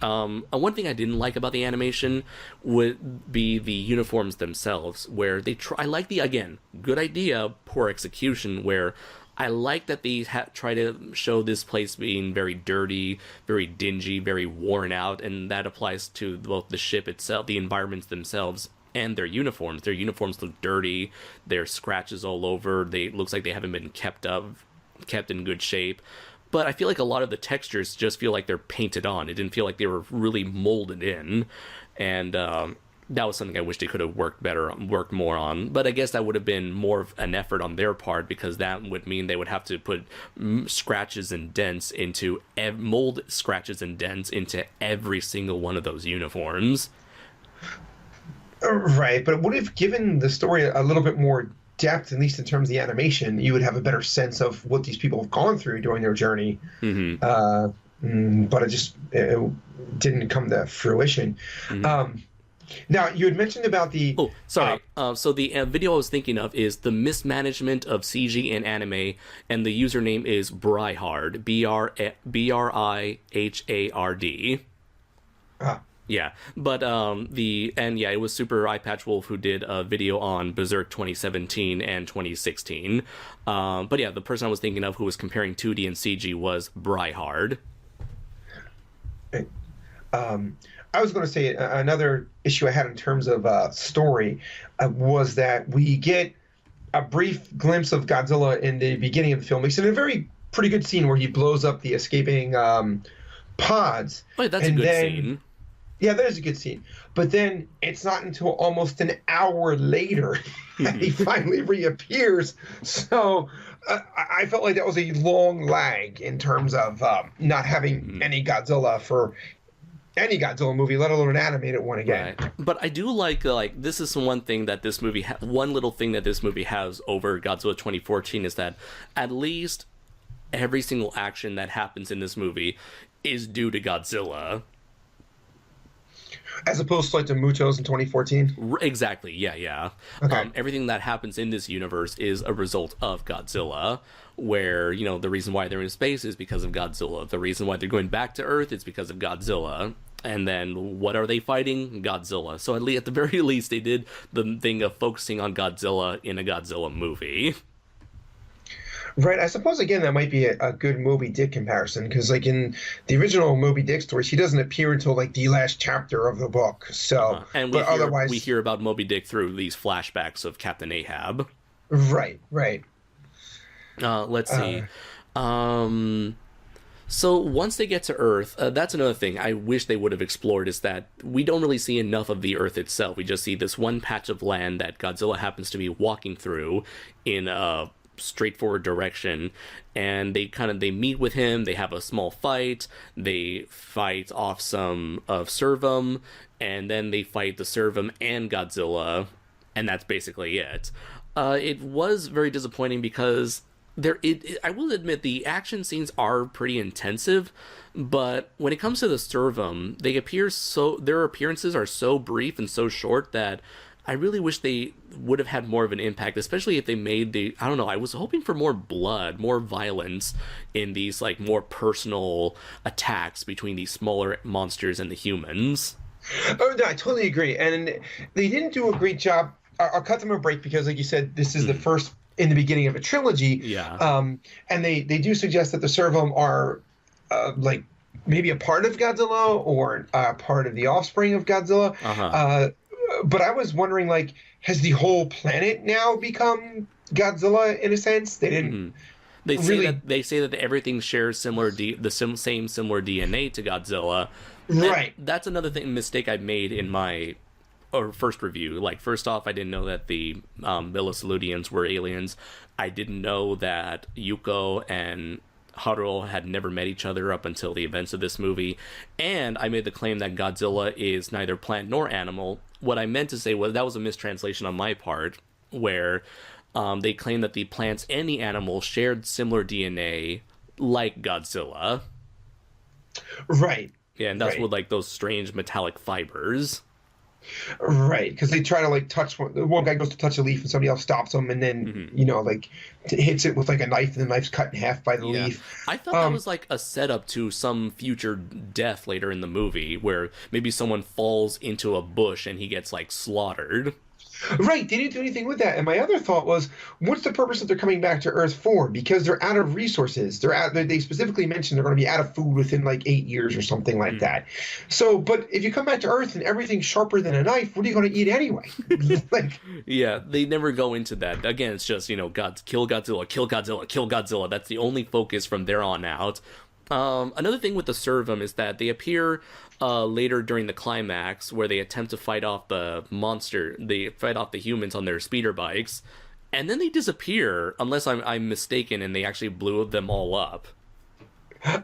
One thing I didn't like about the animation would be the uniforms themselves, where I like again, good idea, poor execution, where I like that they try to show this place being very dirty, very dingy, very worn out, and that applies to both the ship itself, the environments themselves, and their uniforms. Their uniforms look dirty, there's scratches all over, it looks like they haven't been kept in good shape. But I feel like a lot of the textures just feel like they're painted on. It didn't feel like they were really molded in. And that was something I wish they could have worked more on. But I guess that would have been more of an effort on their part, because that would mean they would have to put scratches and dents into mold scratches and dents into every single one of those uniforms. Right, but it would have given the story a little bit more depth, at least in terms of the animation. You would have a better sense of what these people have gone through during their journey. Mm-hmm. But it didn't come to fruition. Mm-hmm. Now, you had mentioned about the... Oh, sorry. So the video I was thinking of is the mismanagement of CG in anime, and the username is Bryhard, Brihard. Yeah, but it was Super Eye Patch Wolf who did a video on Berserk 2017 and 2016. But yeah, the person I was thinking of who was comparing 2D and CG was Bryhard. I was going to say another issue I had in terms of story was that we get a brief glimpse of Godzilla in the beginning of the film. It's in a pretty good scene where he blows up the escaping pods. Wait, that's a good scene. Yeah, that is a good scene. But then it's not until almost an hour later that he finally reappears. So I felt like that was a long lag in terms of not having any Godzilla for any Godzilla movie, let alone an animated one again. Right. But I do like this is one thing that this movie one little thing that this movie has over Godzilla 2014 is that at least every single action that happens in this movie is due to Godzilla. As opposed to like the Mutos in 2014? Exactly, yeah. Okay. Everything that happens in this universe is a result of Godzilla, where, the reason why they're in space is because of Godzilla. The reason why they're going back to Earth is because of Godzilla. And then what are they fighting? Godzilla. So at the very least, they did the thing of focusing on Godzilla in a Godzilla movie. Right. I suppose, again, that might be a good Moby Dick comparison, because like in the original Moby Dick stories, he doesn't appear until like the last chapter of the book. So, and we hear about Moby Dick through these flashbacks of Captain Ahab. Right, right. Let's see. Uh, Um, So once they get to Earth, that's another thing I wish they would have explored is that we don't really see enough of the Earth itself. We just see this one patch of land that Godzilla happens to be walking through in a straightforward direction, and they meet with him. They have a small fight. They fight off some of Servum, and then they fight the Servum and Godzilla, and that's basically it. It was very disappointing because I will admit the action scenes are pretty intensive, but when it comes to the Servum, their appearances are so brief and so short that I really wish they would have had more of an impact, especially if they made I don't know, I was hoping for more blood, more violence in these like more personal attacks between these smaller monsters and the humans. oh, no, I totally agree. And they didn't do a great job. I'll cut them a break because, like you said, this is the first in the beginning of a trilogy. Yeah. And they do suggest that the Servum are like maybe a part of Godzilla or part of the offspring of Godzilla. But I was wondering, like, has the whole planet now become Godzilla in a sense? They didn't. They say that everything shares same similar DNA to Godzilla. Right. And that's another mistake I made in my first review. Like, first off, I didn't know that the Bilisaludians were aliens. I didn't know that Yuko and Haruo had never met each other up until the events of this movie. And I made the claim that Godzilla is neither plant nor animal. What I meant to say was that was a mistranslation on my part, where they claimed that the plants and the animals shared similar DNA like Godzilla. Right. Yeah, and that's with like those strange metallic fibers. Right, because they try to like touch one guy goes to touch a leaf and somebody else stops him, and then like hits it with like a knife, and the knife's cut in half by the leaf. I thought that was like a setup to some future death later in the movie, where maybe someone falls into a bush and he gets like slaughtered. Right, they didn't do anything with that. And my other thought was, what's the purpose that they're coming back to Earth for? Because they're out of resources. They specifically mentioned they're going to be out of food within like 8 years or something like that. So, but if you come back to Earth and everything's sharper than a knife, what are you going to eat anyway? Like, yeah, they never go into that. Again, it's just, kill Godzilla, kill Godzilla, kill Godzilla. That's the only focus from there on out. Another thing with the Servum is that they appear later during the climax, where they attempt to fight off the monster. They fight off the humans on their speeder bikes, and then they disappear, unless I'm mistaken, and they actually blew them all up.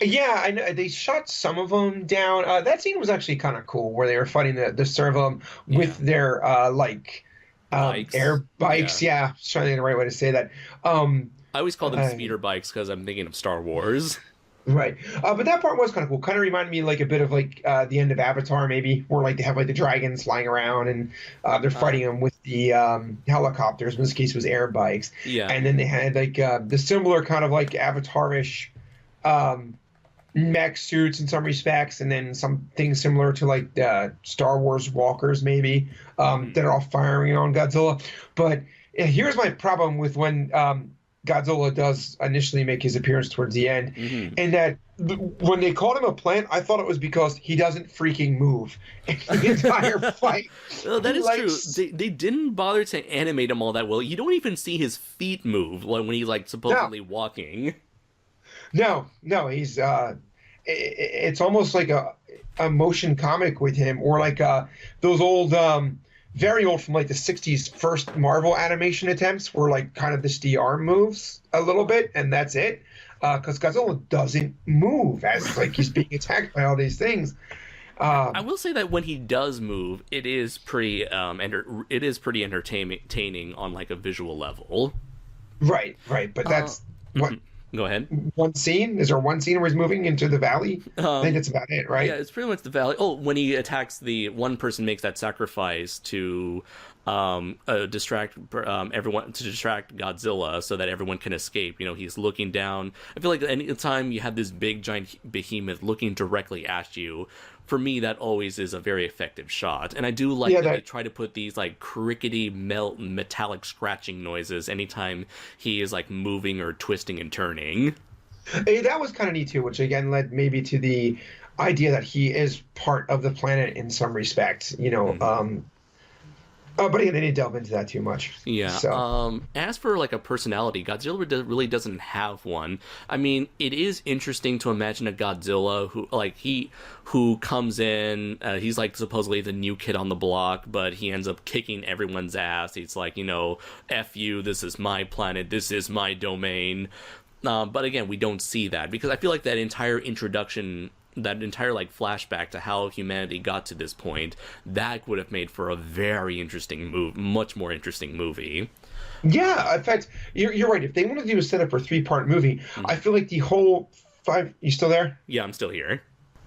Yeah, I know they shot some of them down. That scene was actually kind of cool, where they were fighting the Servum with their air bikes. Yeah, trying to think of the right way to say that. I always call them speeder bikes because I'm thinking of Star Wars. Right. But that part was kind of cool. Kind of reminded me like a bit of like the end of Avatar, maybe, where like they have like the dragons flying around and they're fighting them with the helicopters. In this case, it was air bikes. Yeah. And then they had like the similar kind of like Avatar-ish mech suits in some respects, and then some things similar to like Star Wars walkers, maybe, that are all firing on Godzilla. But here's my problem with when Godzilla does initially make his appearance towards the end, and that when they called him a plant, I thought it was because he doesn't freaking move in the entire fight. Well, that is true. They didn't bother to animate him all that well. You don't even see his feet move when he's like supposedly walking. No, he's it's almost like a motion comic with him, or like those old very old from like the 60s first Marvel animation attempts were like kind of the arm moves a little bit, and that's it. Because Godzilla doesn't move as like he's being attacked by all these things. I will say that when he does move, it is pretty entertaining on like a visual level. Right. But that's what. Go ahead. One scene? Is there one scene where he's moving into the valley? I think that's about it, right? Yeah, it's pretty much the valley. Oh, when he attacks one person makes that sacrifice to distract everyone, to distract Godzilla so that everyone can escape. He's looking down. I feel like any time you have this big giant behemoth looking directly at you, for me that always is a very effective shot. And I do like that they try to put these like crickety metallic scratching noises anytime he is like moving or twisting and turning. That was kind of neat too, which again led maybe to the idea that he is part of the planet in some respect. But again, they didn't delve into that too much. Yeah. So As for like a personality, Godzilla really doesn't have one. I mean, it is interesting to imagine a Godzilla who comes in. He's like supposedly the new kid on the block, but he ends up kicking everyone's ass. He's like, "F you. This is my planet. This is my domain." But again, we don't see that because I feel like that entire introduction, that entire like flashback to how humanity got to this point, that would have made for a very interesting much more interesting movie. yeah, in fact, you're right. If they want to do a setup for a 3-part movie, I feel like the whole five. You still there? Yeah, I'm still here.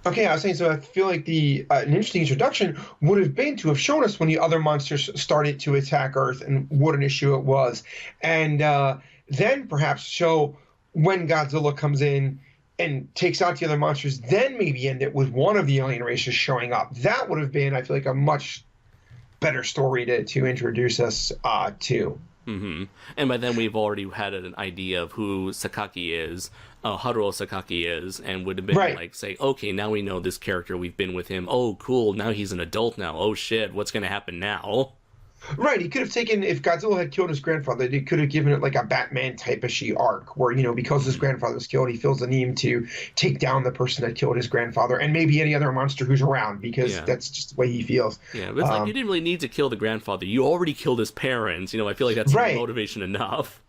Okay, I was saying, so I feel like the an interesting introduction would have been to have shown us when the other monsters started to attack Earth and what an issue it was, and then perhaps show when Godzilla comes in and takes out the other monsters, then maybe end it with one of the alien races showing up. That would have been, I feel like, a much better story to introduce us to. Mm-hmm. And by then we've already had an idea of who Sakaki is, Haruo Sakaki is, and would have been Right. like, say, okay, now we know this character, we've been with him. Oh, cool, now he's an adult now. Oh shit, what's gonna happen now? Right, he could have taken, if Godzilla had killed his grandfather, he could have given it like a Batman type-ish arc, where, because his grandfather was killed, he feels the need to take down the person that killed his grandfather, and maybe any other monster who's around, because that's just the way he feels. Yeah, but it's like, you didn't really need to kill the grandfather. You already killed his parents. I feel like that's Right. motivation enough.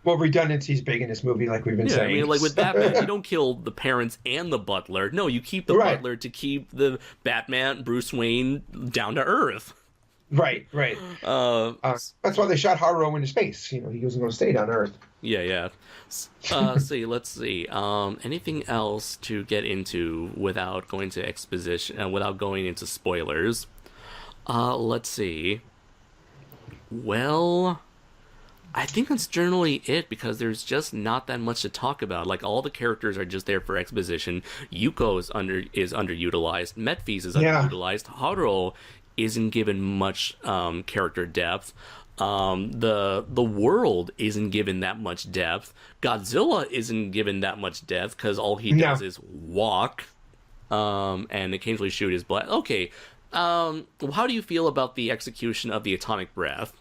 Well, redundancy is big in this movie, like we've been saying. I mean, like with Batman, you don't kill the parents and the butler. No, you keep the Right. butler to keep the Batman, Bruce Wayne, down to earth. Right. That's why they shot Haruo into space. He wasn't going to stay down Earth. Yeah. Let's see. Anything else to get into without going to exposition, without going into spoilers? Let's see. Well, I think that's generally it because there's just not that much to talk about. Like all the characters are just there for exposition. Yuko is underutilized. Metphis is underutilized. Haruo isn't given much character depth. The world isn't given that much depth. Godzilla isn't given that much depth because all he does is walk, and occasionally shoot his blast. Okay, how do you feel about the execution of the atomic breath?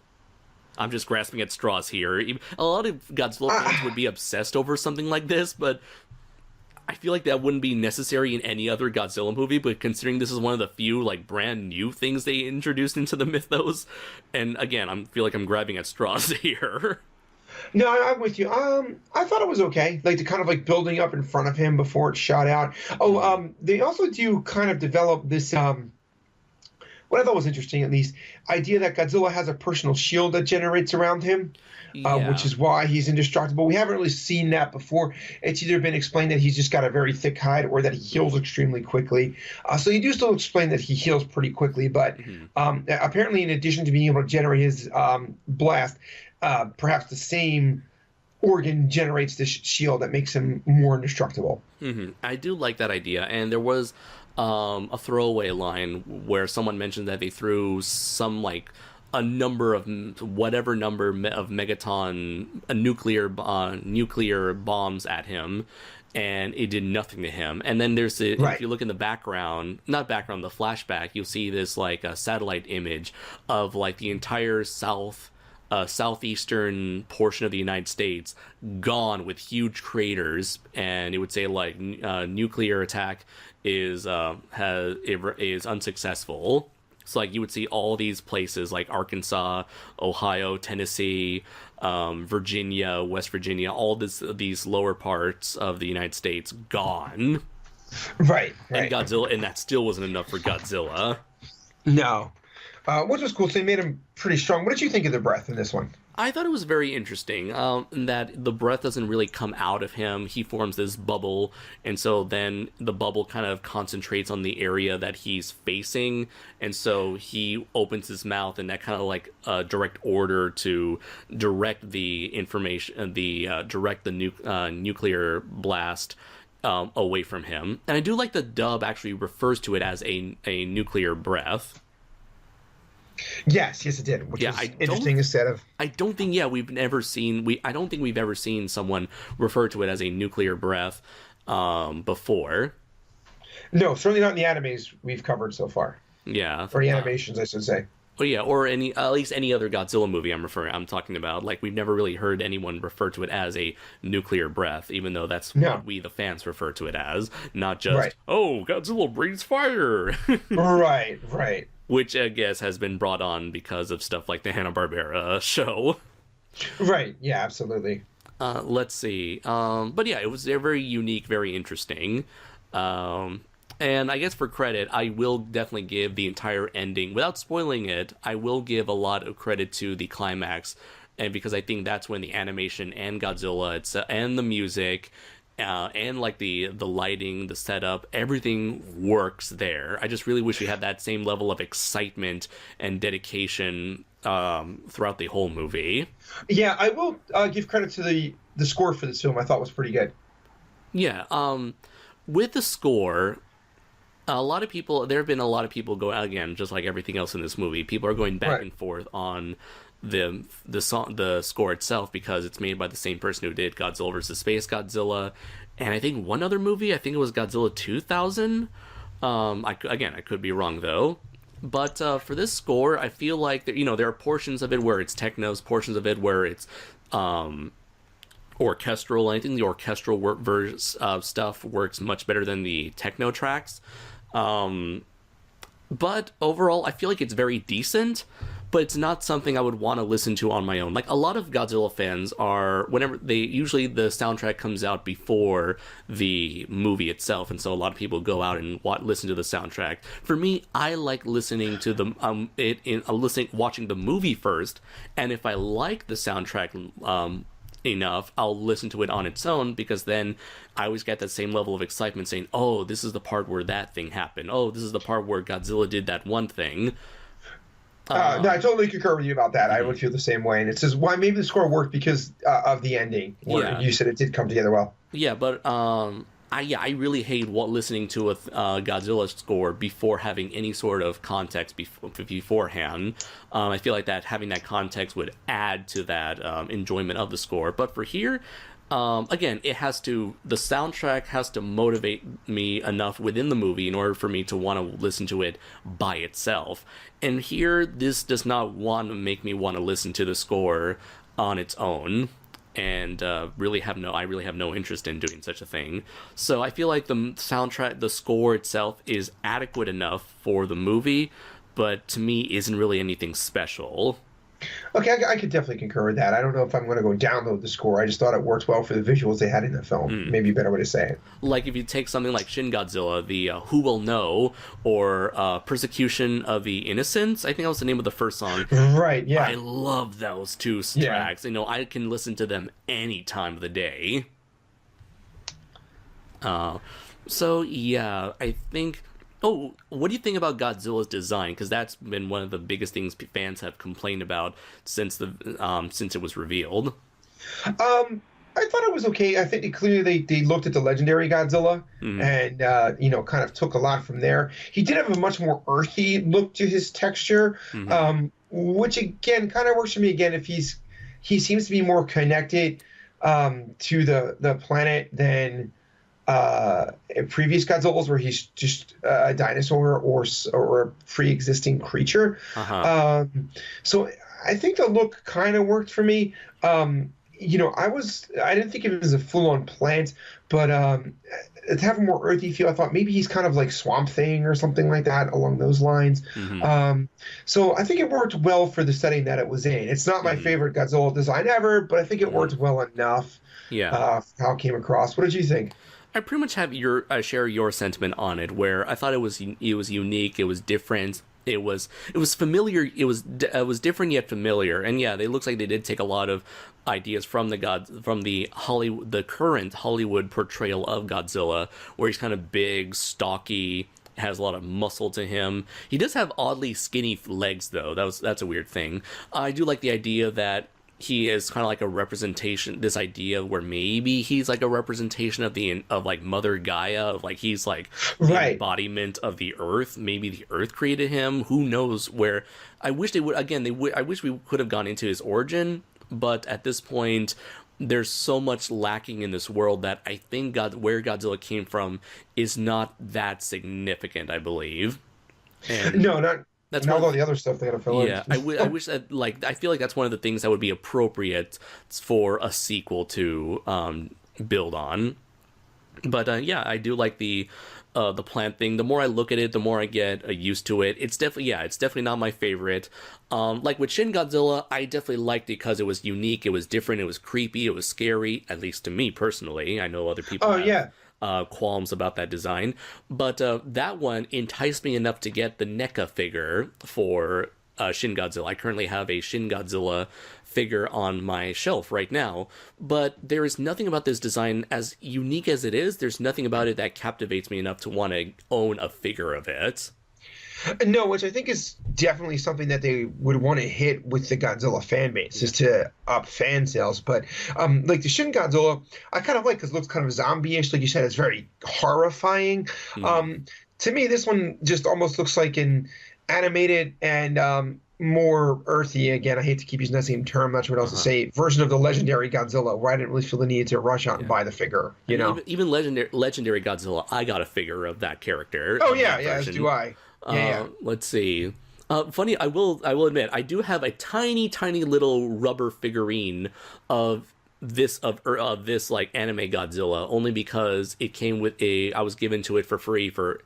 I'm just grasping at straws here. A lot of Godzilla fans would be obsessed over something like this, but I feel like that wouldn't be necessary in any other Godzilla movie, but considering this is one of the few, like, brand new things they introduced into the mythos, and again, I feel like I'm grabbing at straws here. No, I'm with you. I thought it was okay. Like the kind of like building up in front of him before it's shot out. They also do kind of develop this, what I thought was interesting, at least, idea that Godzilla has a personal shield that generates around him. Which is why he's indestructible. We haven't really seen that before. It's either been explained that he's just got a very thick hide or that he heals extremely quickly. So you do still explain that he heals pretty quickly, but apparently in addition to being able to generate his blast, perhaps the same organ generates this shield that makes him more indestructible. I do like that idea, and there was a throwaway line where someone mentioned that they threw some, like, a number of whatever number of megaton nuclear bombs at him, and it did nothing to him. And then there's if you look in the background, the flashback, you'll see this like a satellite image of like the entire southeastern portion of the United States gone with huge craters, and it would say like nuclear attack is unsuccessful. So, like, you would see all these places like Arkansas, Ohio, Tennessee, Virginia, West Virginia, all these lower parts of the United States gone. Right. And Godzilla, and that still wasn't enough for Godzilla. No. Which was cool. So they made him pretty strong. What did you think of the breath in this one? I thought it was very interesting in that the breath doesn't really come out of him. He forms this bubble, and so then the bubble kind of concentrates on the area that he's facing, and so he opens his mouth, and that kind of like direct order to direct the information, direct the nuclear blast away from him. And I do like the dub actually refers to it as a nuclear breath. Yes, it did, which was interesting instead of... I don't think we've ever seen someone refer to it as a nuclear breath before. No, certainly not in the animes we've covered so far. Yeah. Or the animations, I should say. Oh yeah, or any at least any other Godzilla movie I'm talking about. Like we've never really heard anyone refer to it as a nuclear breath, even though that's what No, we the fans refer to it as, not just right, oh Godzilla breathes fire, right, which I guess has been brought on because of stuff like the Hanna-Barbera show. right. Yeah, absolutely. Let's see. But yeah, it was very unique, very interesting. Um, and I guess for credit, I will definitely give the entire ending, without spoiling it, I will give a lot of credit to the climax. And because I think that's when the animation and Godzilla and the music and like the lighting, the setup, everything works there. I just really wish we had that same level of excitement and dedication throughout the whole movie. Yeah, I will give credit to the score for this film. I thought was pretty good. Yeah, with the score, a lot of people, there have been a lot of people go again, just like everything else in this movie. People are going back Right. and forth on the score itself because it's made by the same person who did Godzilla versus Space Godzilla, and I think one other movie. I think it was Godzilla 2000. I could be wrong though. But for this score, I feel like there are portions of it where it's technos, portions of it where it's um, orchestral. I think the orchestral stuff works much better than the techno tracks. Um, but overall, I feel like it's very decent, but it's not something I would want to listen to on my own. Like a lot of Godzilla fans are, whenever they usually the soundtrack comes out before the movie itself, and so a lot of people go out and listen to the soundtrack. For me, I like listening to the listening watching the movie first, and if I like the soundtrack enough, I'll listen to it on its own because then I always get that same level of excitement saying, oh, this is the part where that thing happened. Oh, this is the part where Godzilla did that one thing. No, I totally concur with you about that. I would feel the same way. And it says why maybe the score worked because of the ending, where Yeah. you said it did come together well. Yeah, but I really hate listening to a Godzilla score before having any sort of context beforehand. I feel like that having that context would add to that enjoyment of the score. But for here, again, the soundtrack has to motivate me enough within the movie in order for me to want to listen to it by itself. And here, this does not want to make me want to listen to the score on its own. And I really have no interest in doing such a thing. So I feel like the score itself is adequate enough for the movie, but to me isn't really anything special. Okay, I could definitely concur with that. I don't know if I'm going to go download the score. I just thought it worked well for the visuals they had in the film. Maybe a better way to say it. Like if you take something like Shin Godzilla, the Who Will Know, or Persecution of the Innocents, I think that was the name of the first song. Right, yeah. I love those two Yeah. tracks. I can listen to them any time of the day. Uh, so yeah, I think. Oh, what do you think about Godzilla's design? Because that's been one of the biggest things fans have complained about since it was revealed. I thought it was okay. I think clearly they looked at the legendary Godzilla and kind of took a lot from there. He did have a much more earthy look to his texture, which again kind of works for me. Again, if he seems to be more connected to the planet than previous Godzillas, where he's just a dinosaur or a pre-existing creature. Uh-huh. So I think the look kind of worked for me. I didn't think of it as a full-on plant, but to have a more earthy feel, I thought maybe he's kind of like Swamp Thing or something like that along those lines. So I think it worked well for the setting that it was in. It's not my favorite Godzilla design ever, but I think it worked well enough. Yeah. For how it came across. What did you think? I pretty much have share your sentiment on it, where I thought it was unique, it was different, it was familiar, it was different yet familiar, and yeah, it looks like they did take a lot of ideas from the current Hollywood portrayal of Godzilla, where he's kind of big, stocky, has a lot of muscle to him. He does have oddly skinny legs though. That's a weird thing. I do like the idea that he is kind of like a representation, this idea where maybe he's like a representation of like Mother Gaia, of like he's like the embodiment of the earth. Maybe the earth created him. Who knows where. I wish I wish we could have gone into his origin, but at this point there's so much lacking in this world that I think where Godzilla came from is not that significant, I believe. And No, That's And one all of the other stuff they got to fill yeah, in. I wish that, like, I feel like that's one of the things that would be appropriate for a sequel to build on. But yeah, I do like the plant thing. The more I look at it, the more I get used to it. It's definitely not my favorite. Like with Shin Godzilla, I definitely liked it because it was unique, it was different, it was creepy, it was scary. At least to me personally. I know other people Oh have yeah. qualms about that design, but that one enticed me enough to get the NECA figure for Shin Godzilla. I currently have a Shin Godzilla figure on my shelf right now, but there is nothing about this design, as unique as it is, there's nothing about it that captivates me enough to want to own a figure of it. No, which I think is definitely something that they would want to hit with the Godzilla fan base, is to up fan sales. But like the Shin Godzilla, I kind of like because it looks kind of zombie-ish. Like you said, it's very horrifying. To me, this one just almost looks like an animated and more earthy, again, I hate to keep using that same term, not sure what else to say, version of the legendary Godzilla, where I didn't really feel the need to rush out and buy the figure, you know? Even legendary Godzilla, I got a figure of that character. Oh, of yeah, that yeah, as version. do I. Yeah. Let's see. Funny, I will admit, I do have a tiny, tiny little rubber figurine of this like anime Godzilla, only because it came with I was given to it for free for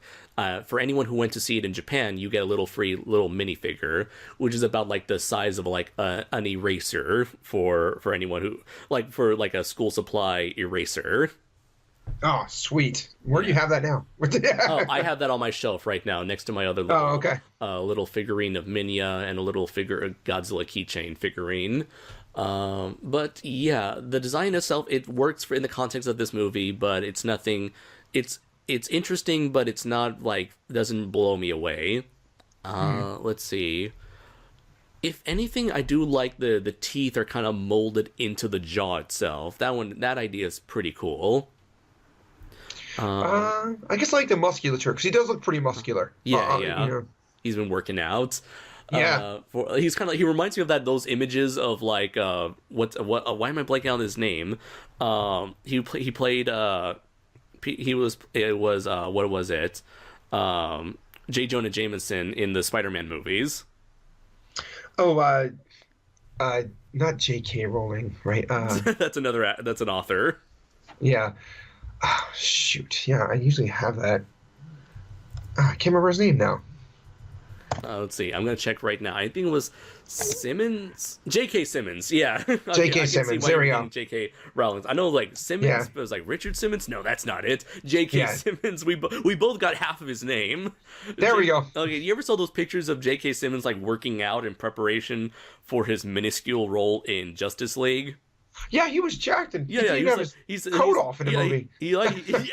anyone who went to see it in Japan. You get a little free little minifigure, which is about like the size of like an eraser for anyone who for a school supply eraser. Oh, sweet. Where do you have that now? Oh, I have that on my shelf right now next to my other little, okay. Little figurine of Minya and a little Godzilla keychain figurine. But yeah, the design itself, it works in the context of this movie, but it's nothing. It's interesting, but it's not doesn't blow me away. Let's see. If anything, I do like the teeth are kind of molded into the jaw itself. That idea is pretty cool. I guess I like the musculature, because he does look pretty muscular. Yeah. You know. He's been working out. Yeah. He's kind of he reminds me of those images of why am I blanking on his name? He played what was it? J. Jonah Jameson in the Spider-Man movies. Oh, not J.K. Rowling, right? That's an author. Yeah. Oh, shoot. Yeah, I usually have that. I can't remember his name now. Let's see. I'm going to check right now. I think it was Simmons. J.K. Simmons. Yeah. J.K. Simmons. There we go. J.K. Rowling. I know Simmons. Yeah. But it was Richard Simmons. No, that's not it. J.K. Yeah. Simmons. We both got half of his name. There we go. Okay. You ever saw those pictures of J.K. Simmons working out in preparation for his minuscule role in Justice League? Yeah, he was jacked, and he have his coat off in the movie.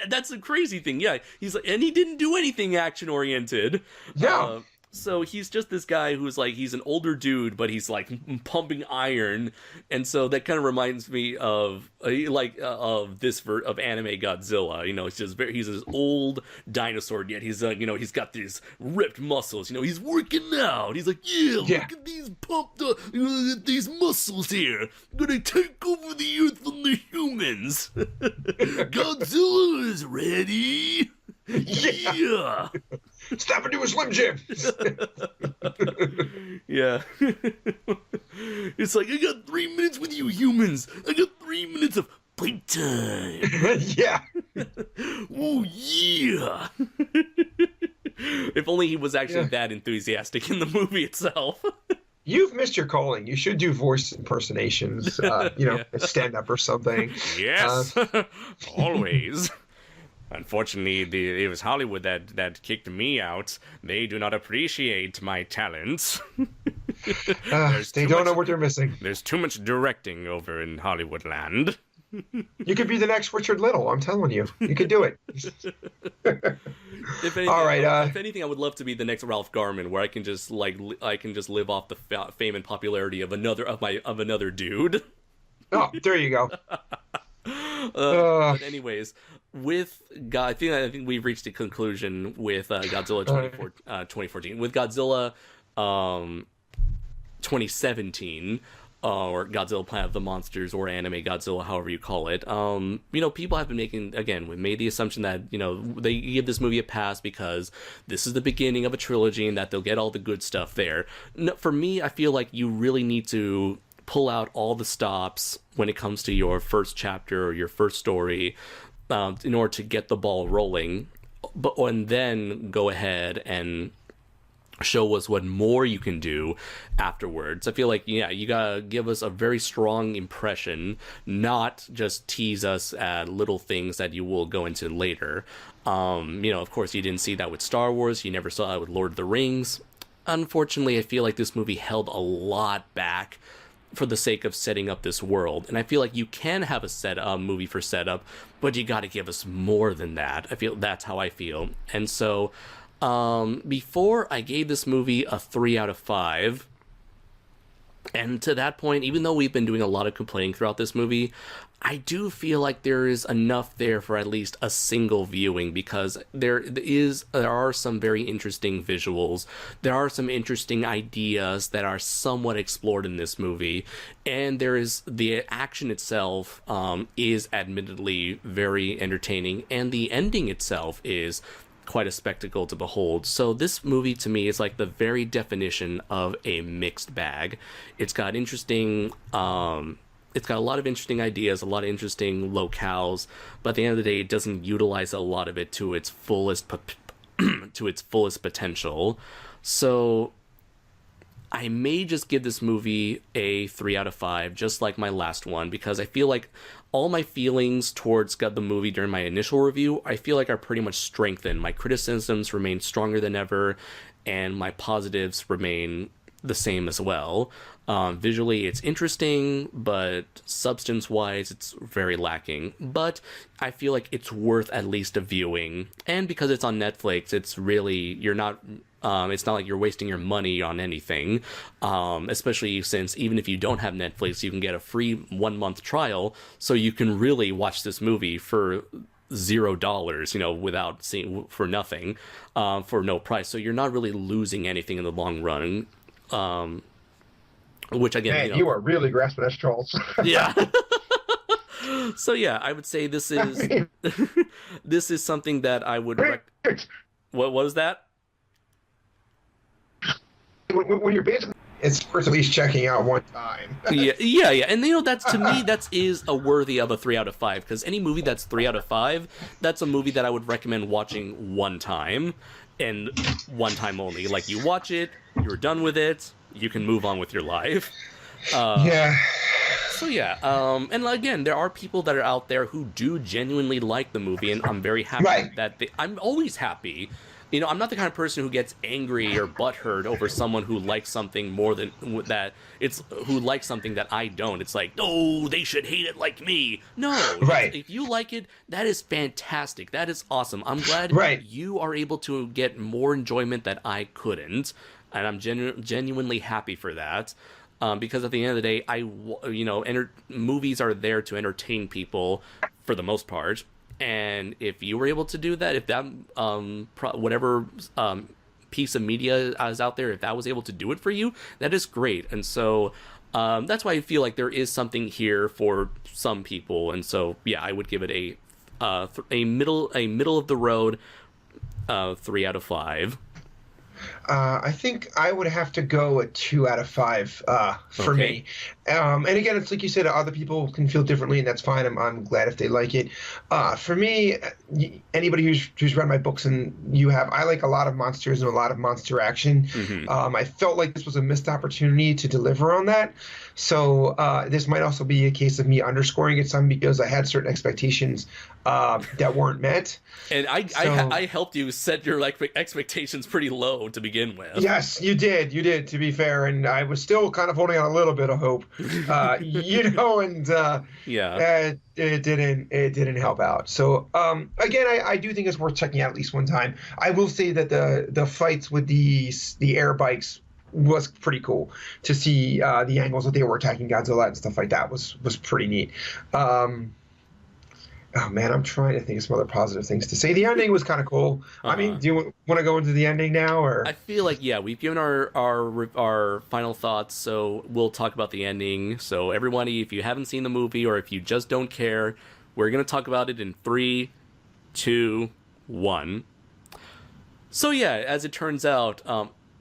That's a crazy thing. Yeah, and he didn't do anything action oriented. No. So he's just this guy who's he's an older dude, but he's pumping iron, and so that kind of reminds me of of anime Godzilla. You know, it's just he's this old dinosaur, yet he's he's got these ripped muscles. You know, he's working out. He's look at these pumped these muscles here. I'm gonna take over the earth from the humans. Godzilla is ready. Yeah. Stop and do a Slim Jim. Yeah. It's I got 3 minutes with you humans. I got 3 minutes of playtime. Yeah. Oh, yeah. If only he was actually that enthusiastic in the movie itself. You've missed your calling. You should do voice impersonations, stand up or something. Yes. Always. Unfortunately, it was Hollywood that kicked me out. They do not appreciate my talents. They don't know what they're missing. There's too much directing over in Hollywood land. You could be the next Richard Little. I'm telling you, you could do it. If anything, all right. If anything, I would love to be the next Ralph Garman, where I can just live off the fame and popularity of another dude. Oh, there you go. But anyways, I think we've reached a conclusion with Godzilla 2014. With Godzilla 2017, or Godzilla Planet of the Monsters, or anime Godzilla, however you call it. People have been we made the assumption that, they give this movie a pass because this is the beginning of a trilogy and that they'll get all the good stuff there. No, for me, I feel like you really need to pull out all the stops when it comes to your first chapter or your first story, in order to get the ball rolling, and then go ahead and show us what more you can do afterwards. I feel like, you gotta give us a very strong impression, not just tease us at little things that you will go into later. Of course, you didn't see that with Star Wars. You never saw it with Lord of the Rings. Unfortunately, I feel like this movie held a lot back for the sake of setting up this world. And I feel like you can have a movie for setup, but you gotta give us more than that. That's how I feel. And so, before I gave this movie a 3 out of 5, and to that point, even though we've been doing a lot of complaining throughout this movie, I do feel like there is enough there for at least a single viewing, because there are some very interesting visuals. There are some interesting ideas that are somewhat explored in this movie, and there is the action itself is admittedly very entertaining, and the ending itself is quite a spectacle to behold. So this movie to me is like the very definition of a mixed bag. It's got it's got a lot of interesting ideas, a lot of interesting locales, but at the end of the day, it doesn't utilize a lot of it to its fullest potential. So I may just give this movie a 3 out of 5, just like my last one, because I feel like all my feelings towards the movie during my initial review, I feel like are pretty much strengthened. My criticisms remain stronger than ever, and my positives remain the same as well. Visually, it's interesting, but substance-wise, it's very lacking. But I feel like it's worth at least a viewing, and because it's on Netflix, it's really it's not like you're wasting your money on anything. Especially since even if you don't have Netflix, you can get a free 1-month trial, so you can really watch this movie for $0, without seeing, for nothing, for no price. So you're not really losing anything in the long run. Which again, man, you are really grasping at straws. Yeah. So yeah, I would say this is this is something that I would. What was that? When you're basically, It's worth at least checking out one time. yeah, and that's, to me, that is a worthy of a 3 out of 5, because any movie that's 3 out of 5, that's a movie that I would recommend watching one time, and one time only. Like, you watch it, you're done with it, you can move on with your life. Yeah. So yeah, and again, there are people that are out there who do genuinely like the movie, and I'm very happy I'm always happy. I'm not the kind of person who gets angry or butthurt over someone who likes something more than that. Who likes something that I don't. It's like, no, they should hate it like me. No, right. If you like it, that is fantastic. That is awesome. I'm glad you are able to get more enjoyment that I couldn't, and I'm genuinely happy for that. Because at the end of the day, movies are there to entertain people for the most part. And if you were able to do that, if that whatever piece of media is out there, if that was able to do it for you, that is great. And so that's why I feel like there is something here for some people. And so yeah, I would give it a middle of the road 3 out of 5. I think I would have to go a 2 out of 5 for me. And again, it's like you said, other people can feel differently, and that's fine. I'm glad if they like it. For me, anybody who's read my books, and you have, I like a lot of monsters and a lot of monster action. Mm-hmm. I felt like this was a missed opportunity to deliver on that. So this might also be a case of me underscoring it some because I had certain expectations that weren't met. And I helped you set your expectations pretty low to begin with. Yes, you did, to be fair. And I was still kind of holding on a little bit of hope, and it didn't help out. So again, I do think it's worth checking out at least one time. I will say that the fights with the air bikes was pretty cool to see. The angles that they were attacking Godzilla and stuff like that was pretty neat. Oh man, I'm trying to think of some other positive things to say. The ending was kind of cool. I mean, Uh-huh. do you want to go into the ending now, or? I feel like yeah, we've given our final thoughts, so we'll talk about the ending. So everybody, if you haven't seen the movie or if you just don't care, we're gonna talk about it in three, two, one. So yeah, as it turns out,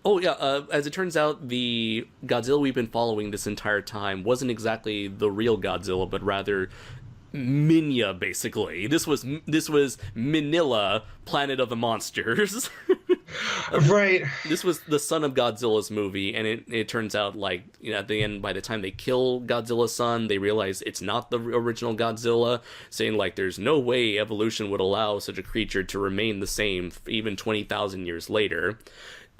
as it turns out, the Godzilla we've been following this entire time wasn't exactly the real Godzilla, but rather Minya, basically. This was Manila, Planet of the Monsters. Right. This was the son of Godzilla's movie, and it turns out, like, you know, at the end, by the time they kill Godzilla's son, they realize it's not the original Godzilla, saying, like, there's no way evolution would allow such a creature to remain the same even 20,000 years later.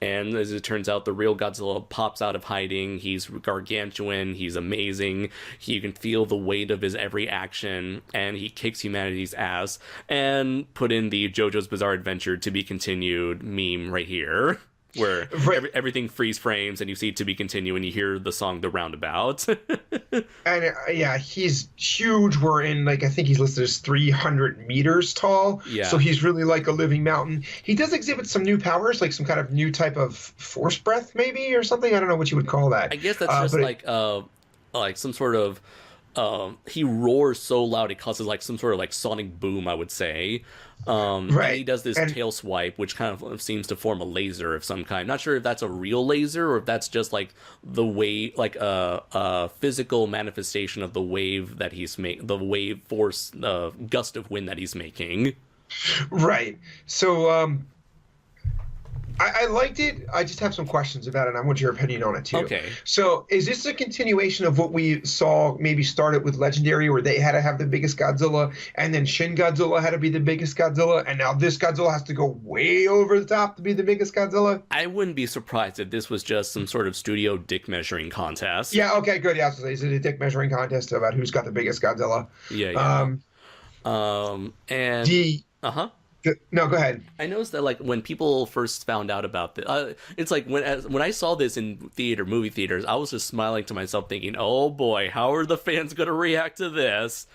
And as it turns out, the real Godzilla pops out of hiding. He's gargantuan. He's amazing. You can feel the weight of his every action, and he kicks humanity's ass. And put in the JoJo's Bizarre Adventure to be continued meme right here, where Right. everything freeze frames and you see to be continued and you hear the song The Roundabout. And yeah, he's huge. We're in, like, I think he's listed as 300 meters tall. Yeah. So he's really like a living mountain. He does exhibit some new powers, like some kind of new type of force breath, maybe, or something. I don't know what you would call that. I guess that's just but like some sort of he roars so loud it causes like some sort of like sonic boom, I would say. And Right. he does this And- tail swipe, which kind of seems to form a laser of some kind. Not sure if that's a real laser or if that's just like the way, like a physical manifestation of the wave that the wave force, gust of wind that he's making. Right. So I liked it. I just have some questions about it, and I want your opinion on it too. Okay. So is this a continuation of what we saw maybe started with Legendary, where they had to have the biggest Godzilla, and then Shin Godzilla had to be the biggest Godzilla, and now this Godzilla has to go way over the top to be the biggest Godzilla? I wouldn't be surprised if this was just some sort of studio dick measuring contest. Yeah, okay, good. Yeah, so is it a dick measuring contest about who's got the biggest Godzilla? Yeah. And The uh-huh. No, go ahead. I noticed that like when people first found out about this, it's like when I saw this in movie theaters, I was just smiling to myself, thinking, "Oh boy, how are the fans going to react to this?"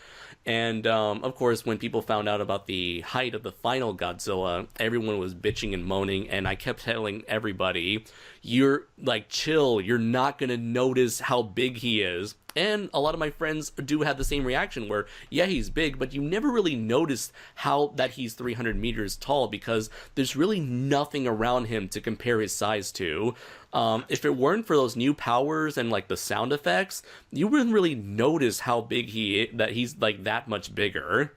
And of course, when people found out about the height of the final Godzilla, everyone was bitching and moaning, and I kept telling everybody, "You're like chill. You're not going to notice how big he is." And a lot of my friends do have the same reaction where, yeah, he's big, but you never really notice how that he's 300 meters tall because there's really nothing around him to compare his size to. If it weren't for those new powers and like the sound effects, you wouldn't really notice how big that he's like that much bigger.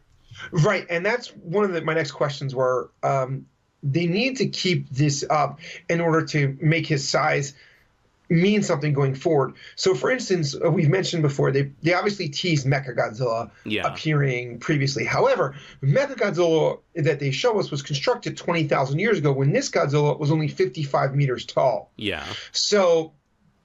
Right, and that's one of my next questions were they need to keep this up in order to make his size mean something going forward. So, for instance, we've mentioned before, they obviously teased Mechagodzilla appearing previously. However, Mechagodzilla that they show us was constructed 20,000 years ago when this Godzilla was only 55 meters tall. Yeah. So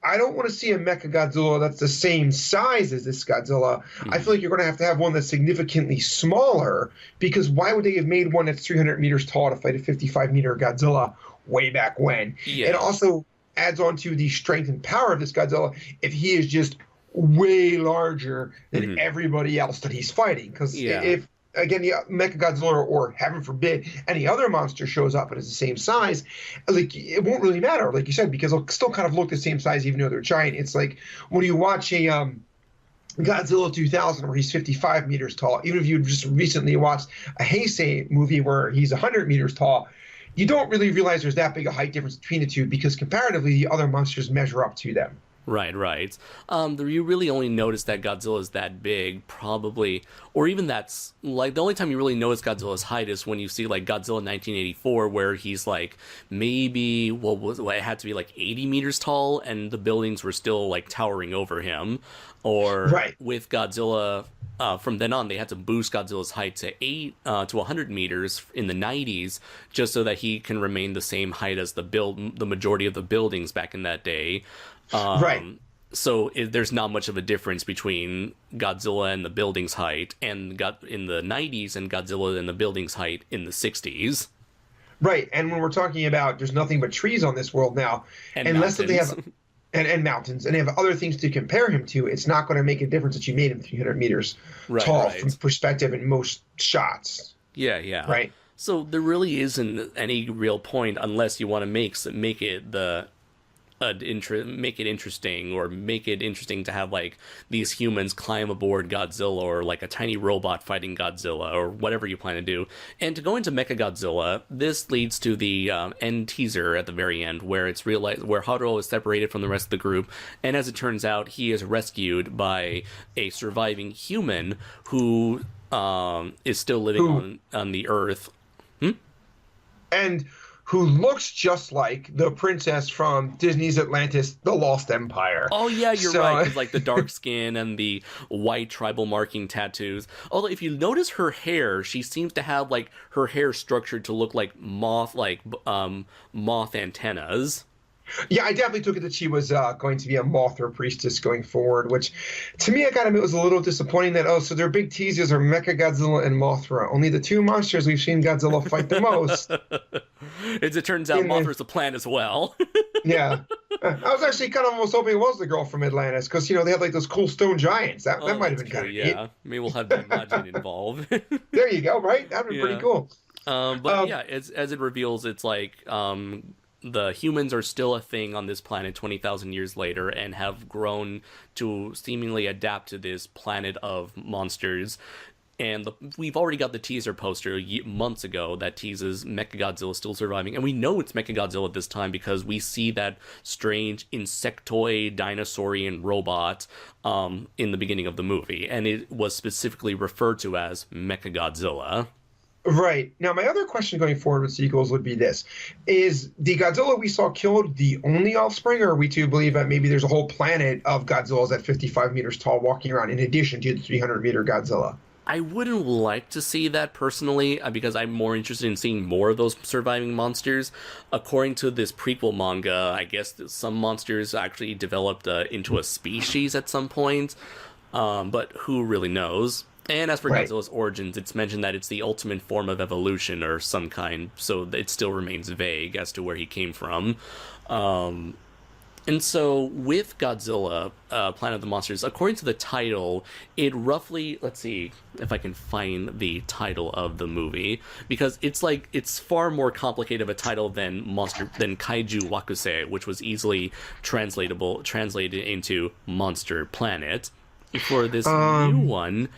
I don't want to see a Mechagodzilla that's the same size as this Godzilla. I feel like you're going to have one that's significantly smaller, because why would they have made one that's 300 meters tall to fight a 55-meter Godzilla way back when? Yeah. It also adds on to the strength and power of this Godzilla if he is just way larger than everybody else that he's fighting. Because if, again, the Mechagodzilla or, heaven forbid, any other monster shows up and is the same size, like, it won't really matter, like you said, because they'll still kind of look the same size even though they're giant. It's like when you watch a Godzilla 2000 where he's 55 meters tall, even if you just recently watched a Heisei movie where he's 100 meters tall, you don't really realize there's that big a height difference between the two because comparatively the other monsters measure up to them. Right. You really only notice that Godzilla is that big, probably, or even that's like the only time you really notice Godzilla's height is when you see like Godzilla 1984, where he's like maybe it had to be like 80 meters tall, and the buildings were still like towering over him. Or with Godzilla, from then on, they had to boost Godzilla's height to 100 meters in the 90s, just so that he can remain the same height as the majority of the buildings back in that day. So there's not much of a difference between Godzilla and the building's height and in the 90s and Godzilla and the building's height in the 60s. Right, and when we're talking about there's nothing but trees on this world now, And unless they have and mountains, and they have other things to compare him to, it's not going to make a difference that you made him 300 meters tall from perspective in most shots. Yeah, yeah. Right. So there really isn't any real point unless you want to make it interesting, or make it interesting to have like these humans climb aboard Godzilla, or like a tiny robot fighting Godzilla, or whatever you plan to do. And to go into Mechagodzilla, this leads to the end teaser at the very end, where it's realized where Haruo is separated from the rest of the group, and as it turns out, he is rescued by a surviving human who is still living on the Earth. And who looks just like the princess from Disney's Atlantis, The Lost Empire. Oh, yeah, you're right. With, like, the dark skin and the white tribal marking tattoos. Although, if you notice her hair, she seems to have, like, her hair structured to look like moth antennas. Yeah, I definitely took it that she was going to be a Mothra priestess going forward, which to me, I got admit was a little disappointing that, so their big teasers are Mechagodzilla and Mothra. Only the two monsters we've seen Godzilla fight the most. As it turns out, Mothra's the plan as well. Yeah. I was actually kind of almost hoping it was the girl from Atlantis, because, they have like those cool stone giants. That might have been kind of neat. Maybe we'll have Imagine involved. There you go, right? That would be pretty cool. But yeah, as it reveals, it's like... the humans are still a thing on this planet 20,000 years later, and have grown to seemingly adapt to this planet of monsters. And we've already got the teaser poster months ago that teases Mechagodzilla still surviving. And we know it's Mechagodzilla this time because we see that strange insectoid dinosaurian robot in the beginning of the movie. And it was specifically referred to as Mechagodzilla. Right. Now, my other question going forward with sequels would be this. Is the Godzilla we saw killed the only offspring, or are we to believe that maybe there's a whole planet of Godzillas at 55 meters tall walking around in addition to the 300-meter Godzilla? I wouldn't like to see that personally, because I'm more interested in seeing more of those surviving monsters. According to this prequel manga, I guess some monsters actually developed into a species at some point, but who really knows? And as for Godzilla's origins, it's mentioned that it's the ultimate form of evolution or some kind, so it still remains vague as to where he came from. And so with Godzilla, Planet of the Monsters, according to the title, it roughly, let's see if I can find the title of the movie, because it's far more complicated of a title than Kaiju Wakusei, which was easily translated into Monster Planet. For this new one,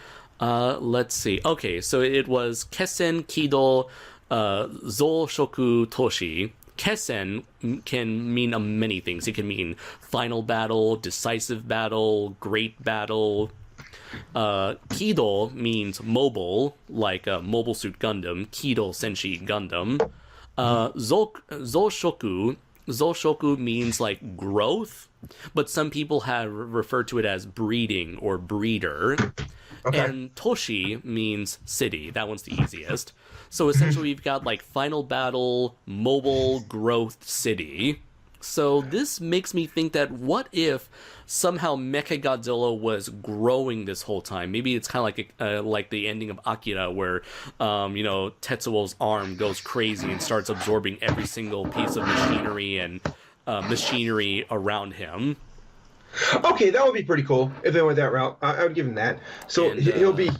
let's see. Okay, so it was Kessen Kido Zoshoku Toshi. Kessen can mean many things. It can mean final battle, decisive battle, great battle. Kido means mobile, like a Mobile Suit Gundam, Kido Senshi Gundam. Zoshoku means like growth, but some people have referred to it as breeding or breeder. Okay. And Toshi means city. That one's the easiest. So essentially we've got like final battle, mobile, growth, city. So this makes me think that what if somehow Mechagodzilla was growing this whole time? Maybe it's kind of like the ending of Akira, where Tetsuo's arm goes crazy and starts absorbing every single piece of machinery and machinery around him. Okay, that would be pretty cool if they went that route. I would give him that. So he'll be...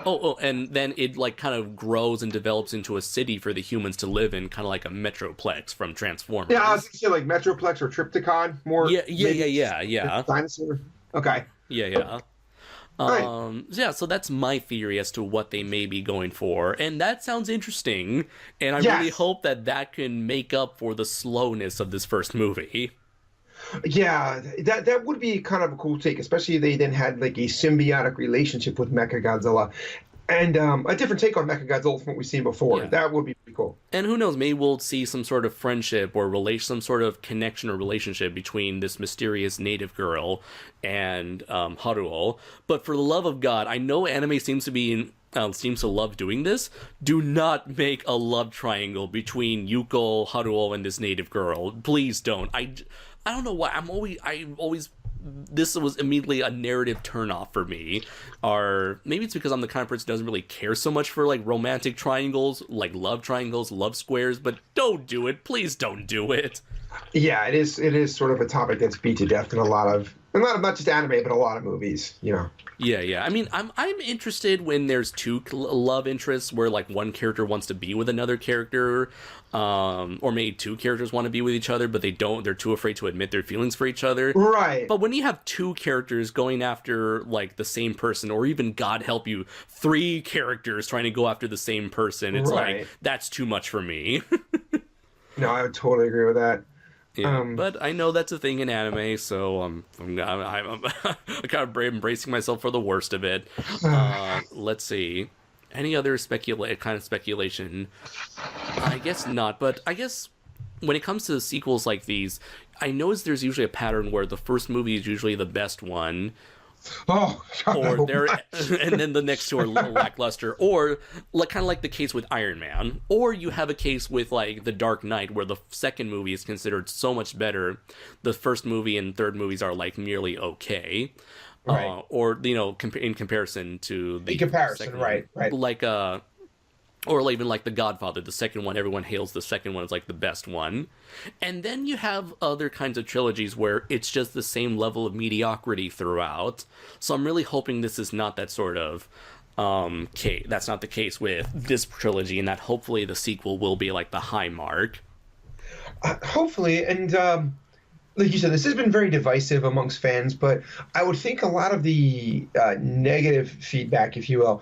and then it like kind of grows and develops into a city for the humans to live in, kind of like a Metroplex from Transformers. Yeah, I was going to say like Metroplex or Triptychon. More. Yeah. Dinosaur. Okay. Yeah. Right. Yeah, so that's my theory as to what they may be going for, and that sounds interesting, and I really hope that can make up for the slowness of this first movie. Yeah, that would be kind of a cool take, especially if they then had like a symbiotic relationship with Mechagodzilla. And a different take on Mechagodzilla from what we've seen before. Yeah. That would be pretty cool. And who knows, maybe we'll see some sort of friendship or some sort of connection or relationship between this mysterious native girl and Haruo. But for the love of God, I know anime seems to love doing this. Do not make a love triangle between Yuko, Haruo, and this native girl. Please don't. I don't know why. I always this was immediately a narrative turnoff for me. Or maybe it's because I'm the kind of person who doesn't really care so much for like romantic triangles, like love triangles, love squares, but don't do it. Please don't do it. Yeah, it is. It is sort of a topic that's beat to death in a lot of, not just anime, but a lot of movies. Yeah. I mean, I'm interested when there's two love interests where like one character wants to be with another character, or maybe two characters want to be with each other, but they don't. They're too afraid to admit their feelings for each other. Right. But when you have two characters going after like the same person, or even God help you, three characters trying to go after the same person, it's like that's too much for me. No, I would totally agree with that. Yeah, but I know that's a thing in anime, so I'm kind of embracing myself for the worst of it. Let's see. Any other speculation? I guess not, but I guess when it comes to sequels like these, I notice there's usually a pattern where the first movie is usually the best one. Oh, or and then the next two are lackluster, or like kind of like the case with Iron Man, or you have a case with like The Dark Knight where the second movie is considered so much better, the first movie and third movies are like merely okay, right. Or in comparison to the second right, like or even like The Godfather, the second one, everyone hails the second one as like the best one. And then you have other kinds of trilogies where it's just the same level of mediocrity throughout. So I'm really hoping this is not that sort of case. That's not the case with this trilogy, and that hopefully the sequel will be like the high mark. Hopefully, and like you said, this has been very divisive amongst fans, but I would think a lot of the negative feedback, if you will,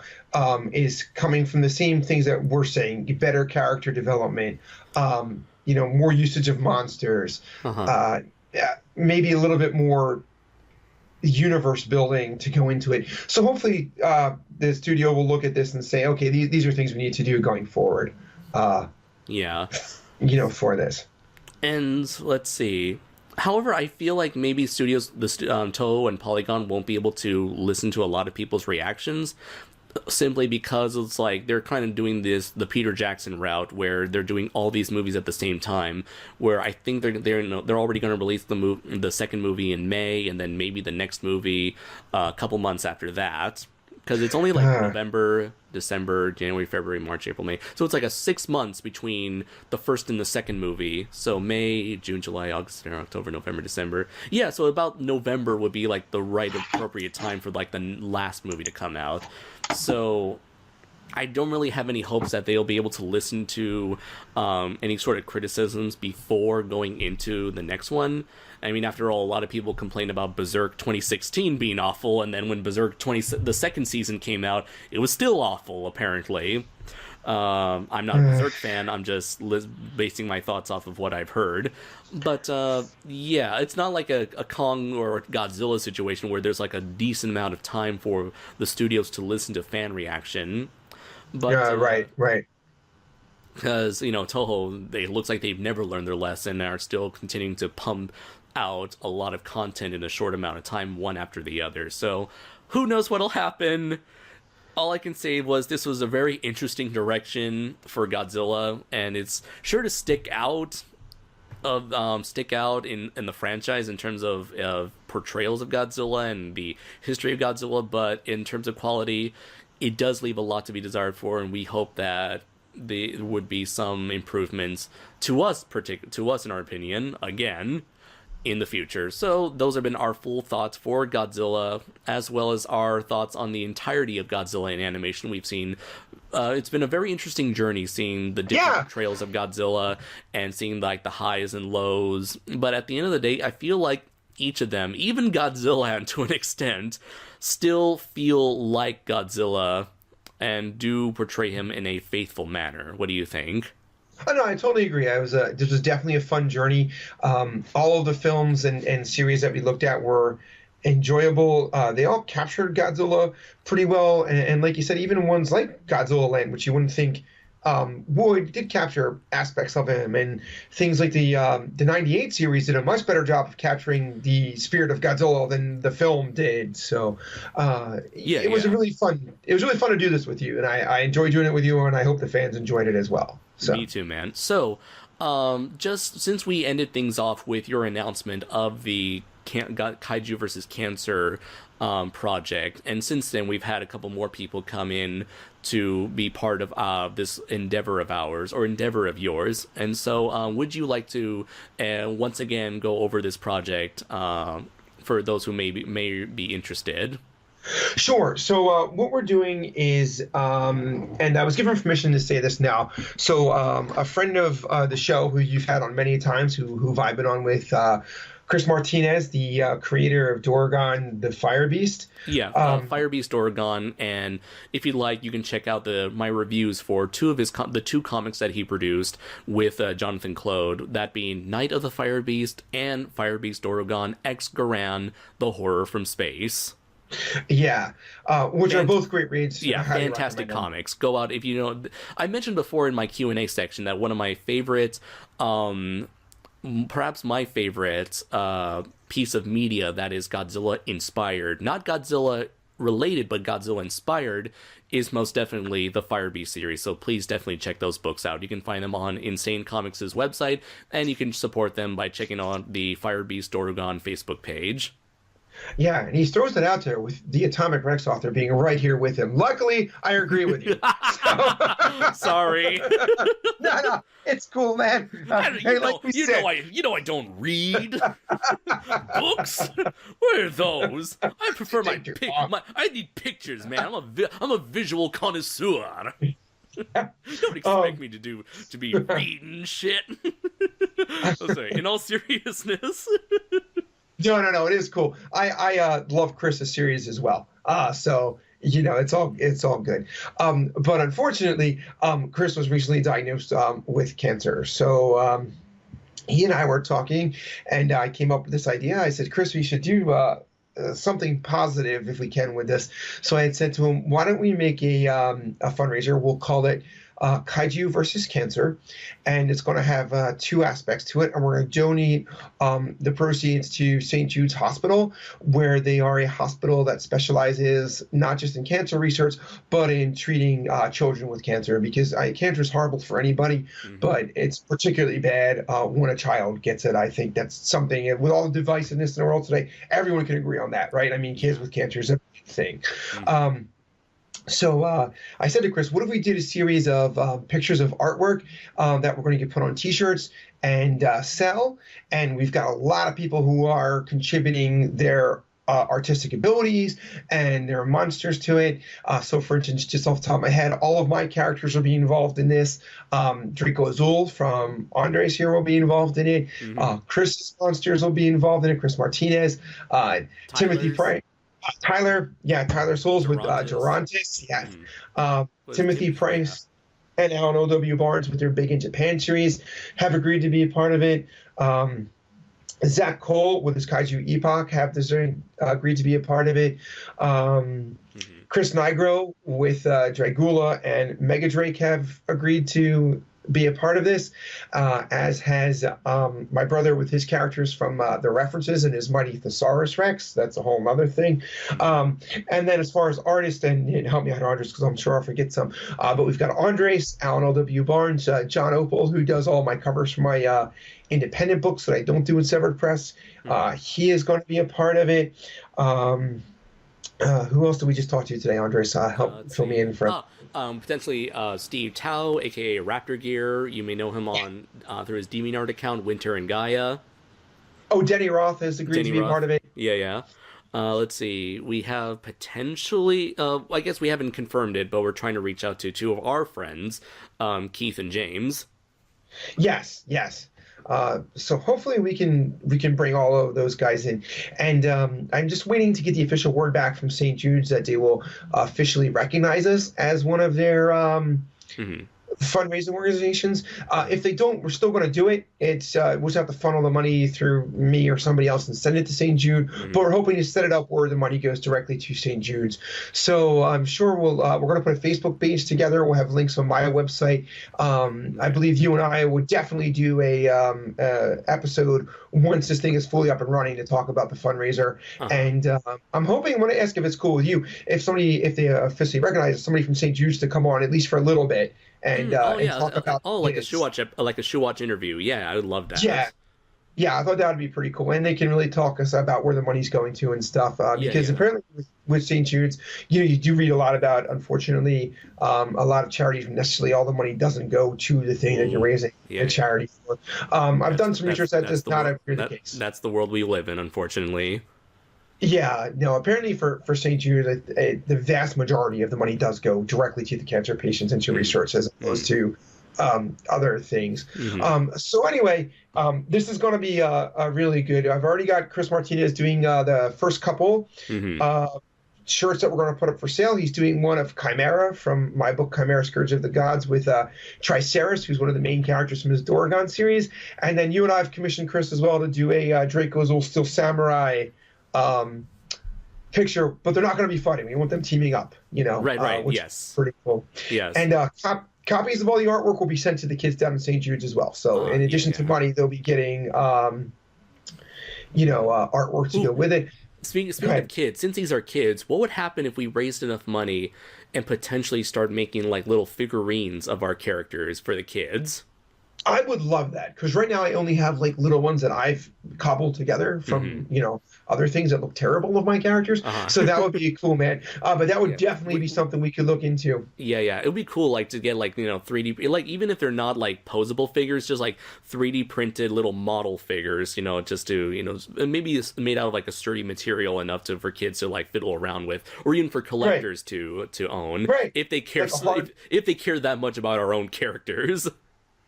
is coming from the same things that we're saying: better character development, more usage of monsters, maybe a little bit more universe building to go into it. So hopefully, the studio will look at this and say, okay, these are things we need to do going forward. For this. And let's see. However, I feel like maybe studios, Toho and Polygon won't be able to listen to a lot of people's reactions, simply because it's like they're kind of doing the Peter Jackson route where they're doing all these movies at the same time. Where I think they're already going to release the second movie in May, and then maybe the next movie a couple months after that. Because it's only like November, December, January, February, March, April, May. So it's like 6 months between the first and the second movie. So May, June, July, August, October, November, December. Yeah, so about November would be like the right appropriate time for like the last movie to come out. So I don't really have any hopes that they'll be able to listen to any sort of criticisms before going into the next one. I mean, after all, a lot of people complained about Berserk 2016 being awful, and then when Berserk the second season came out, it was still awful, apparently. I'm not a Berserk fan, I'm just basing my thoughts off of what I've heard. But, yeah, it's not like a Kong or Godzilla situation where there's like a decent amount of time for the studios to listen to fan reaction. But, right. Because, Toho, it looks like they've never learned their lesson and are still continuing to pump out a lot of content in a short amount of time, one after the other. So, who knows what'll happen? All I can say was this was a very interesting direction for Godzilla, and it's sure to stick out in the franchise in terms of portrayals of Godzilla and the history of Godzilla, but in terms of quality, it does leave a lot to be desired for, and we hope that there would be some improvements to us in our opinion, again, in the future. So those have been our full thoughts for Godzilla, as well as our thoughts on the entirety of Godzilla in animation. We've seen it's been a very interesting journey seeing the different portrayals of Godzilla and seeing like the highs and lows, but at the end of the day, I feel like each of them, even Godzilla to an extent, still feel like Godzilla and do portray him in a faithful manner. What do you think? Oh, no, I totally agree. This was definitely a fun journey. All of the films and series that we looked at were enjoyable. They all captured Godzilla pretty well. And like you said, even ones like Godzilla Land, which you wouldn't think did capture aspects of him. And things like the 98 series did a much better job of capturing the spirit of Godzilla than the film did. So it was really fun. It was really fun to do this with you. And I enjoyed doing it with you, and I hope the fans enjoyed it as well. So. Me too, man. So, just since we ended things off with your announcement of the Kaiju versus Cancer project, and since then we've had a couple more people come in to be part of this endeavor of yours. And so would you like to once again go over this project for those who may be interested? Sure. So what we're doing is, and I was given permission to say this now. So a friend of the show who you've had on many times, who I've been on with, Chris Martinez, the creator of Dorgon, the Fire Beast. Yeah, Fire Beast Dorgon, and if you'd like, you can check out my reviews for the two comics that he produced with Jonathan Claude, that being Night of the Fire Beast and Fire Beast Dorgon X Garan, the Horror from Space. Yeah, which are both great reads. Yeah, fantastic comics. Go out if you know. I mentioned before in my Q&A section that one of my favorites, perhaps my favorite piece of media that is Godzilla inspired, not Godzilla related, but Godzilla inspired, is most definitely the Fire Beast series. So please definitely check those books out. You can find them on Insane Comics' website, and you can support them by checking out the Fire Beast Dorgon Facebook page. Yeah, and he throws it out there with the Atomic Rex author being right here with him. Luckily, I agree with you. Sorry. No, it's cool, man. You know I don't read books. What are those? I prefer I need pictures, man. I'm a visual connoisseur. Don't expect me to be reading shit. Oh, sorry. In all seriousness. No. It is cool. I love Chris's series as well. So it's all good. But unfortunately, Chris was recently diagnosed with cancer. So he and I were talking, and I came up with this idea. I said, Chris, we should do something positive if we can with this. So I had said to him, why don't we make a fundraiser? We'll call it Kaiju versus Cancer, and it's going to have two aspects to it, and we're going to donate the proceeds to St. Jude's Hospital, where they are a hospital that specializes not just in cancer research, but in treating children with cancer, because cancer is horrible for anybody, but it's particularly bad when a child gets it. I think that's something, with all the divisiveness in the world today, everyone can agree on that, right? I mean, kids with cancer is a big thing. So I said to Chris, what if we did a series of pictures of artwork that we're going to get put on T-shirts and sell? And we've got a lot of people who are contributing their artistic abilities and their monsters to it. So, for instance, just off the top of my head, all of my characters will be involved in this. Draco Azul from Andres here will be involved in it. Chris's monsters will be involved in it. Chris Martinez, Timothy Price. Tyler Souls with Gerontis, yes. Timothy Price and Alan O.W. Barnes with their Big in Japan series have agreed to be a part of it. Zach Cole with his Kaiju Epoch have agreed to be a part of it. Chris Nigro with Dragula and Mega Drake have agreed to be a part of this, as has my brother with his characters from the references and his Mighty Thesaurus Rex. That's a whole other thing. And then as far as artists, and help me out, Andres, because I'm sure I'll forget some, but we've got Andres, Alan L.W. Barnes, John Opal, who does all my covers for my independent books that I don't do in Severed Press. He is going to be a part of it. Who else did we just talk to today, Andres? Help fill me in for... potentially Steve Tao, aka Raptor Gear. You may know him on through his DeviantArt account, Winter and Gaia. Oh, Denny Roth has agreed to be part of it. Yeah. Let's see. We have potentially... I guess we haven't confirmed it, but we're trying to reach out to two of our friends, Keith and James. Yes. So hopefully we can bring all of those guys in, and I'm just waiting to get the official word back from St. Jude's that they will officially recognize us as one of their fundraising organizations. If they don't, we're still going to do it. We'll just have to funnel the money through me or somebody else and send it to St. Jude. But we're hoping to set it up where the money goes directly to St. Jude's. So I'm sure we're going to put a Facebook page together. We'll have links on my website. I believe you and I would definitely do a episode once this thing is fully up and running to talk about the fundraiser. And I'm hoping, I want to ask if it's cool with you, if they officially recognize somebody from St. Jude's to come on at least for a little bit. And, and talk about like a shoe watch interview. Yeah, I would love that. Yeah, I thought that would be pretty cool, and they can really talk us about where the money's going to and stuff. Yeah, Because yeah. apparently with St. Jude's, you do read a lot about. Unfortunately, a lot of charities necessarily all the money doesn't go to the thing that you're Ooh, raising yeah, a yeah. charity for. I've done some research that That's does the not world. appear the case. That's the world we live in, unfortunately. Yeah, no. Apparently, for St. Jude's, the vast majority of the money does go directly to the cancer patients and to Mm, research, as opposed mm, to other things. mm-hmm, So anyway, this is going to be a really good. I've already got Chris Martinez doing the first couple mm-hmm. uh, shirts that we're going to put up for sale. He's doing one of Chimera from my book Chimera Scourge of the Gods with Triceras, who's one of the main characters from his Doragon series. And then you and I have commissioned Chris as well to do a Draco's Old Steel Samurai um, picture, but they're not going to be fighting. We want them teaming up, Right. which is Yes. pretty cool. Yes. And copies of all the artwork will be sent to the kids down in St. Jude's as well. So in Yeah, addition to yeah. money, they'll be getting, artwork to go Ooh, with it. speaking of kids, since these are kids, what would happen if we raised enough money and potentially start making like little figurines of our characters for the kids? I would love that because right now I only have like little ones that I've cobbled together from Mm-hmm. other things that look terrible of my characters. So Uh-huh. that would be cool, man. But that would Yeah. definitely be something we could look into. Yeah. It would be cool, like to get like 3D, like even if they're not like posable figures, just like 3D printed little model figures, just to maybe it's made out of like a sturdy material enough for kids to like fiddle around with, or even for collectors to own, Right. if they care Like a hard. if they care that much about our own characters.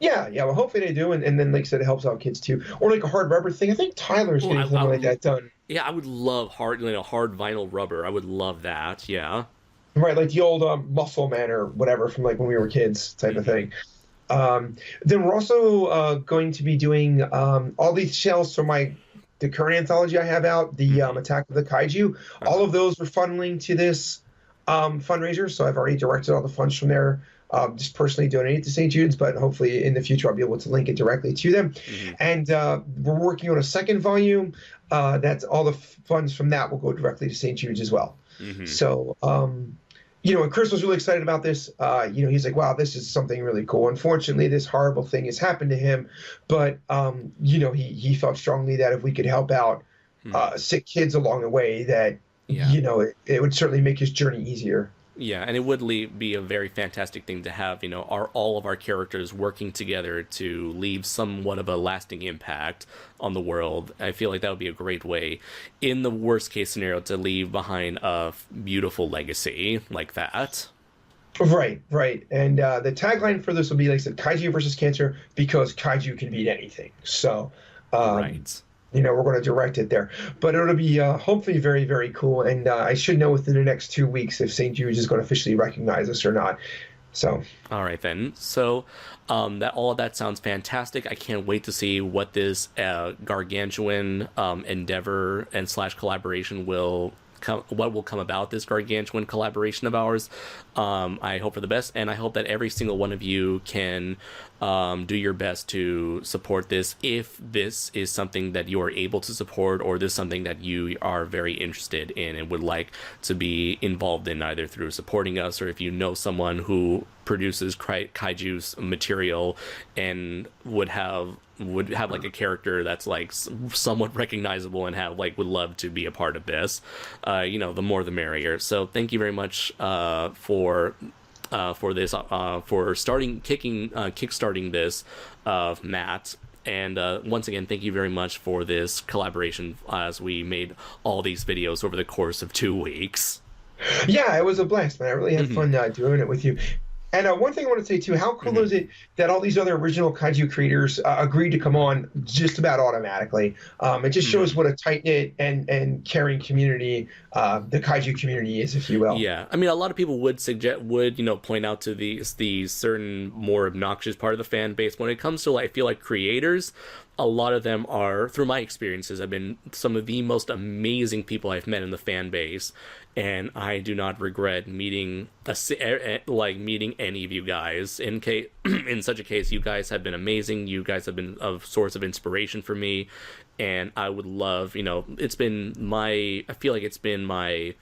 Yeah. Well, hopefully they do, and then like I said, it helps out kids too, or like a hard rubber thing. I think Tyler's Oh, getting something like that done. yeah, I would love hard vinyl rubber. I would love that. Yeah. Right, like the old Muscle Man or whatever from like when we were kids type of Hmm. thing. Then we're also going to be doing all these shells from the current anthology I have out, the Hmm. Attack of the Kaiju. All of those are funneling to this fundraiser, so I've already directed all the funds from there. Just personally donate to St. Jude's, but hopefully in the future I'll be able to link it directly to them. Hmm. And we're working on a second volume. That's all the funds from that will go directly to St. Jude's as well. Hmm. So, and Chris was really excited about this. He's like, wow, this is something really cool. Unfortunately, this horrible thing has happened to him, but, he felt strongly that if we could help out sick kids along the way, that, Yeah. it would certainly make his journey easier. Yeah, and it would be a very fantastic thing to have, all of our characters working together to leave somewhat of a lasting impact on the world. I feel like that would be a great way, in the worst case scenario, to leave behind a beautiful legacy like that. Right. And the tagline for this will be, like I said, Kaiju versus Cancer, because Kaiju can beat anything. So, Right. we're going to direct it there. But it'll be hopefully very, very cool. And I should know within the next 2 weeks if St. Jude's is going to officially recognize us or not. So, All right then. So, that all of that sounds fantastic. I can't wait to see what this gargantuan endeavor and slash collaboration what will come about this gargantuan collaboration of ours. I hope for the best, and I hope that every single one of you can do your best to support this, if this is something that you are able to support, or this is something that you are very interested in and would like to be involved in, either through supporting us, or if you know someone who produces kaiju's material and would have like a character that's like somewhat recognizable and would love to be a part of this, the more the merrier. So thank you very much for this, for kickstarting this, Matt. And once again, thank you very much for this collaboration as we made all these videos over the course of 2 weeks. yeah, it was a blast, man. I really had Mhm. fun doing it with you. And one thing I want to say too, how cool is it that all these other original kaiju creators agreed to come on just about automatically? It just shows what a tight knit and caring community the kaiju community is, if you will. Yeah, I mean, a lot of people would point out to the certain more obnoxious part of the fan base when it comes to, I feel like, creators. A lot of them are, through my experiences, have been some of the most amazing people I've met in the fan base, and I do not regret meeting any of you guys. In such a case, you guys have been amazing. You guys have been a source of inspiration for me, and I would love, I feel like it's been my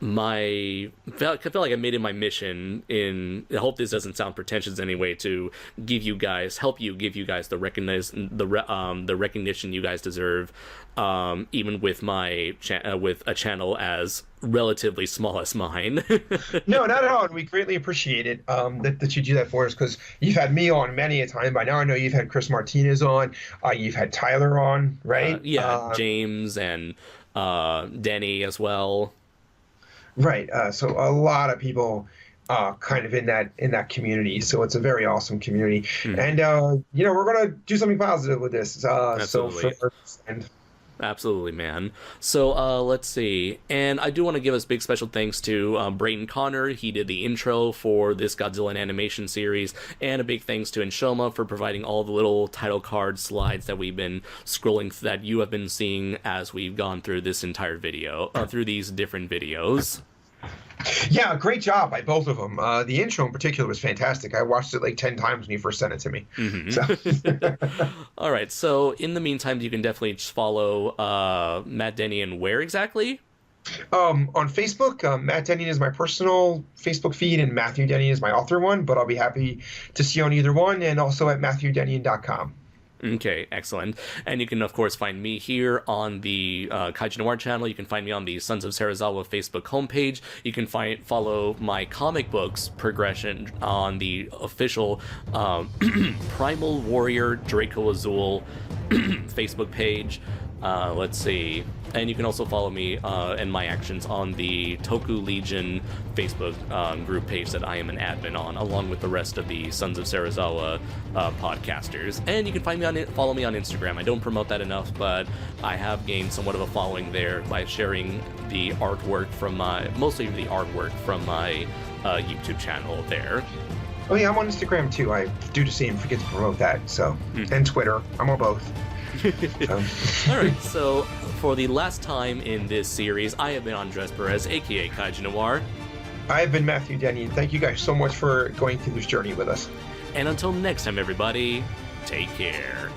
I feel like I made it my mission I hope this doesn't sound pretentious in any way, to give you guys the recognition you guys deserve, even with my with a channel as relatively small as mine. No, not at all. And we greatly appreciate it that you do that for us, because you've had me on many a time. By now, I know you've had Chris Martinez on. You've had Tyler on, right? James and Denny as well. Right. So a lot of people kind of in that community. So it's a very awesome community. And we're gonna do something positive with this. Absolutely. Absolutely, man. So let's see. And I do want to give a big special thanks to Brayton Connor. He did the intro for this Godzilla animation series. And a big thanks to Enshoma for providing all the little title card slides that we've been scrolling, that you have been seeing as we've gone through this entire video, through these different videos. Yeah, great job by both of them. The intro in particular was fantastic. I watched it like 10 times when you first sent it to me. So. All right. So in the meantime, you can definitely just follow Matt Denny, and where exactly? On Facebook, Matt Denny is my personal Facebook feed, and Matthew Denny is my author one, but I'll be happy to see you on either one, and also at MatthewDenny.com. Okay, excellent. And you can, of course, find me here on the Kaiju Noir channel. You can find me on the Sons of Serizawa Facebook homepage. You can follow my comic books progression on the official Primal Warrior Draco Azul Facebook page. Let's see. And you can also follow me and my actions on the Toku Legion Facebook group page that I am an admin on, along with the rest of the Sons of Serizawa podcasters. And you can follow me on Instagram. I don't promote that enough, but I have gained somewhat of a following there by sharing the artwork from mostly the artwork from my YouTube channel there. Oh yeah, I'm on Instagram too. I do the same, forget to promote that. So, and Twitter. I'm on both. All right, so for the last time in this series, I have been Andres Perez, aka Kaiju Noir. I have been Matthew Denny, and thank you guys so much for going through this journey with us. And until next time, everybody, take care.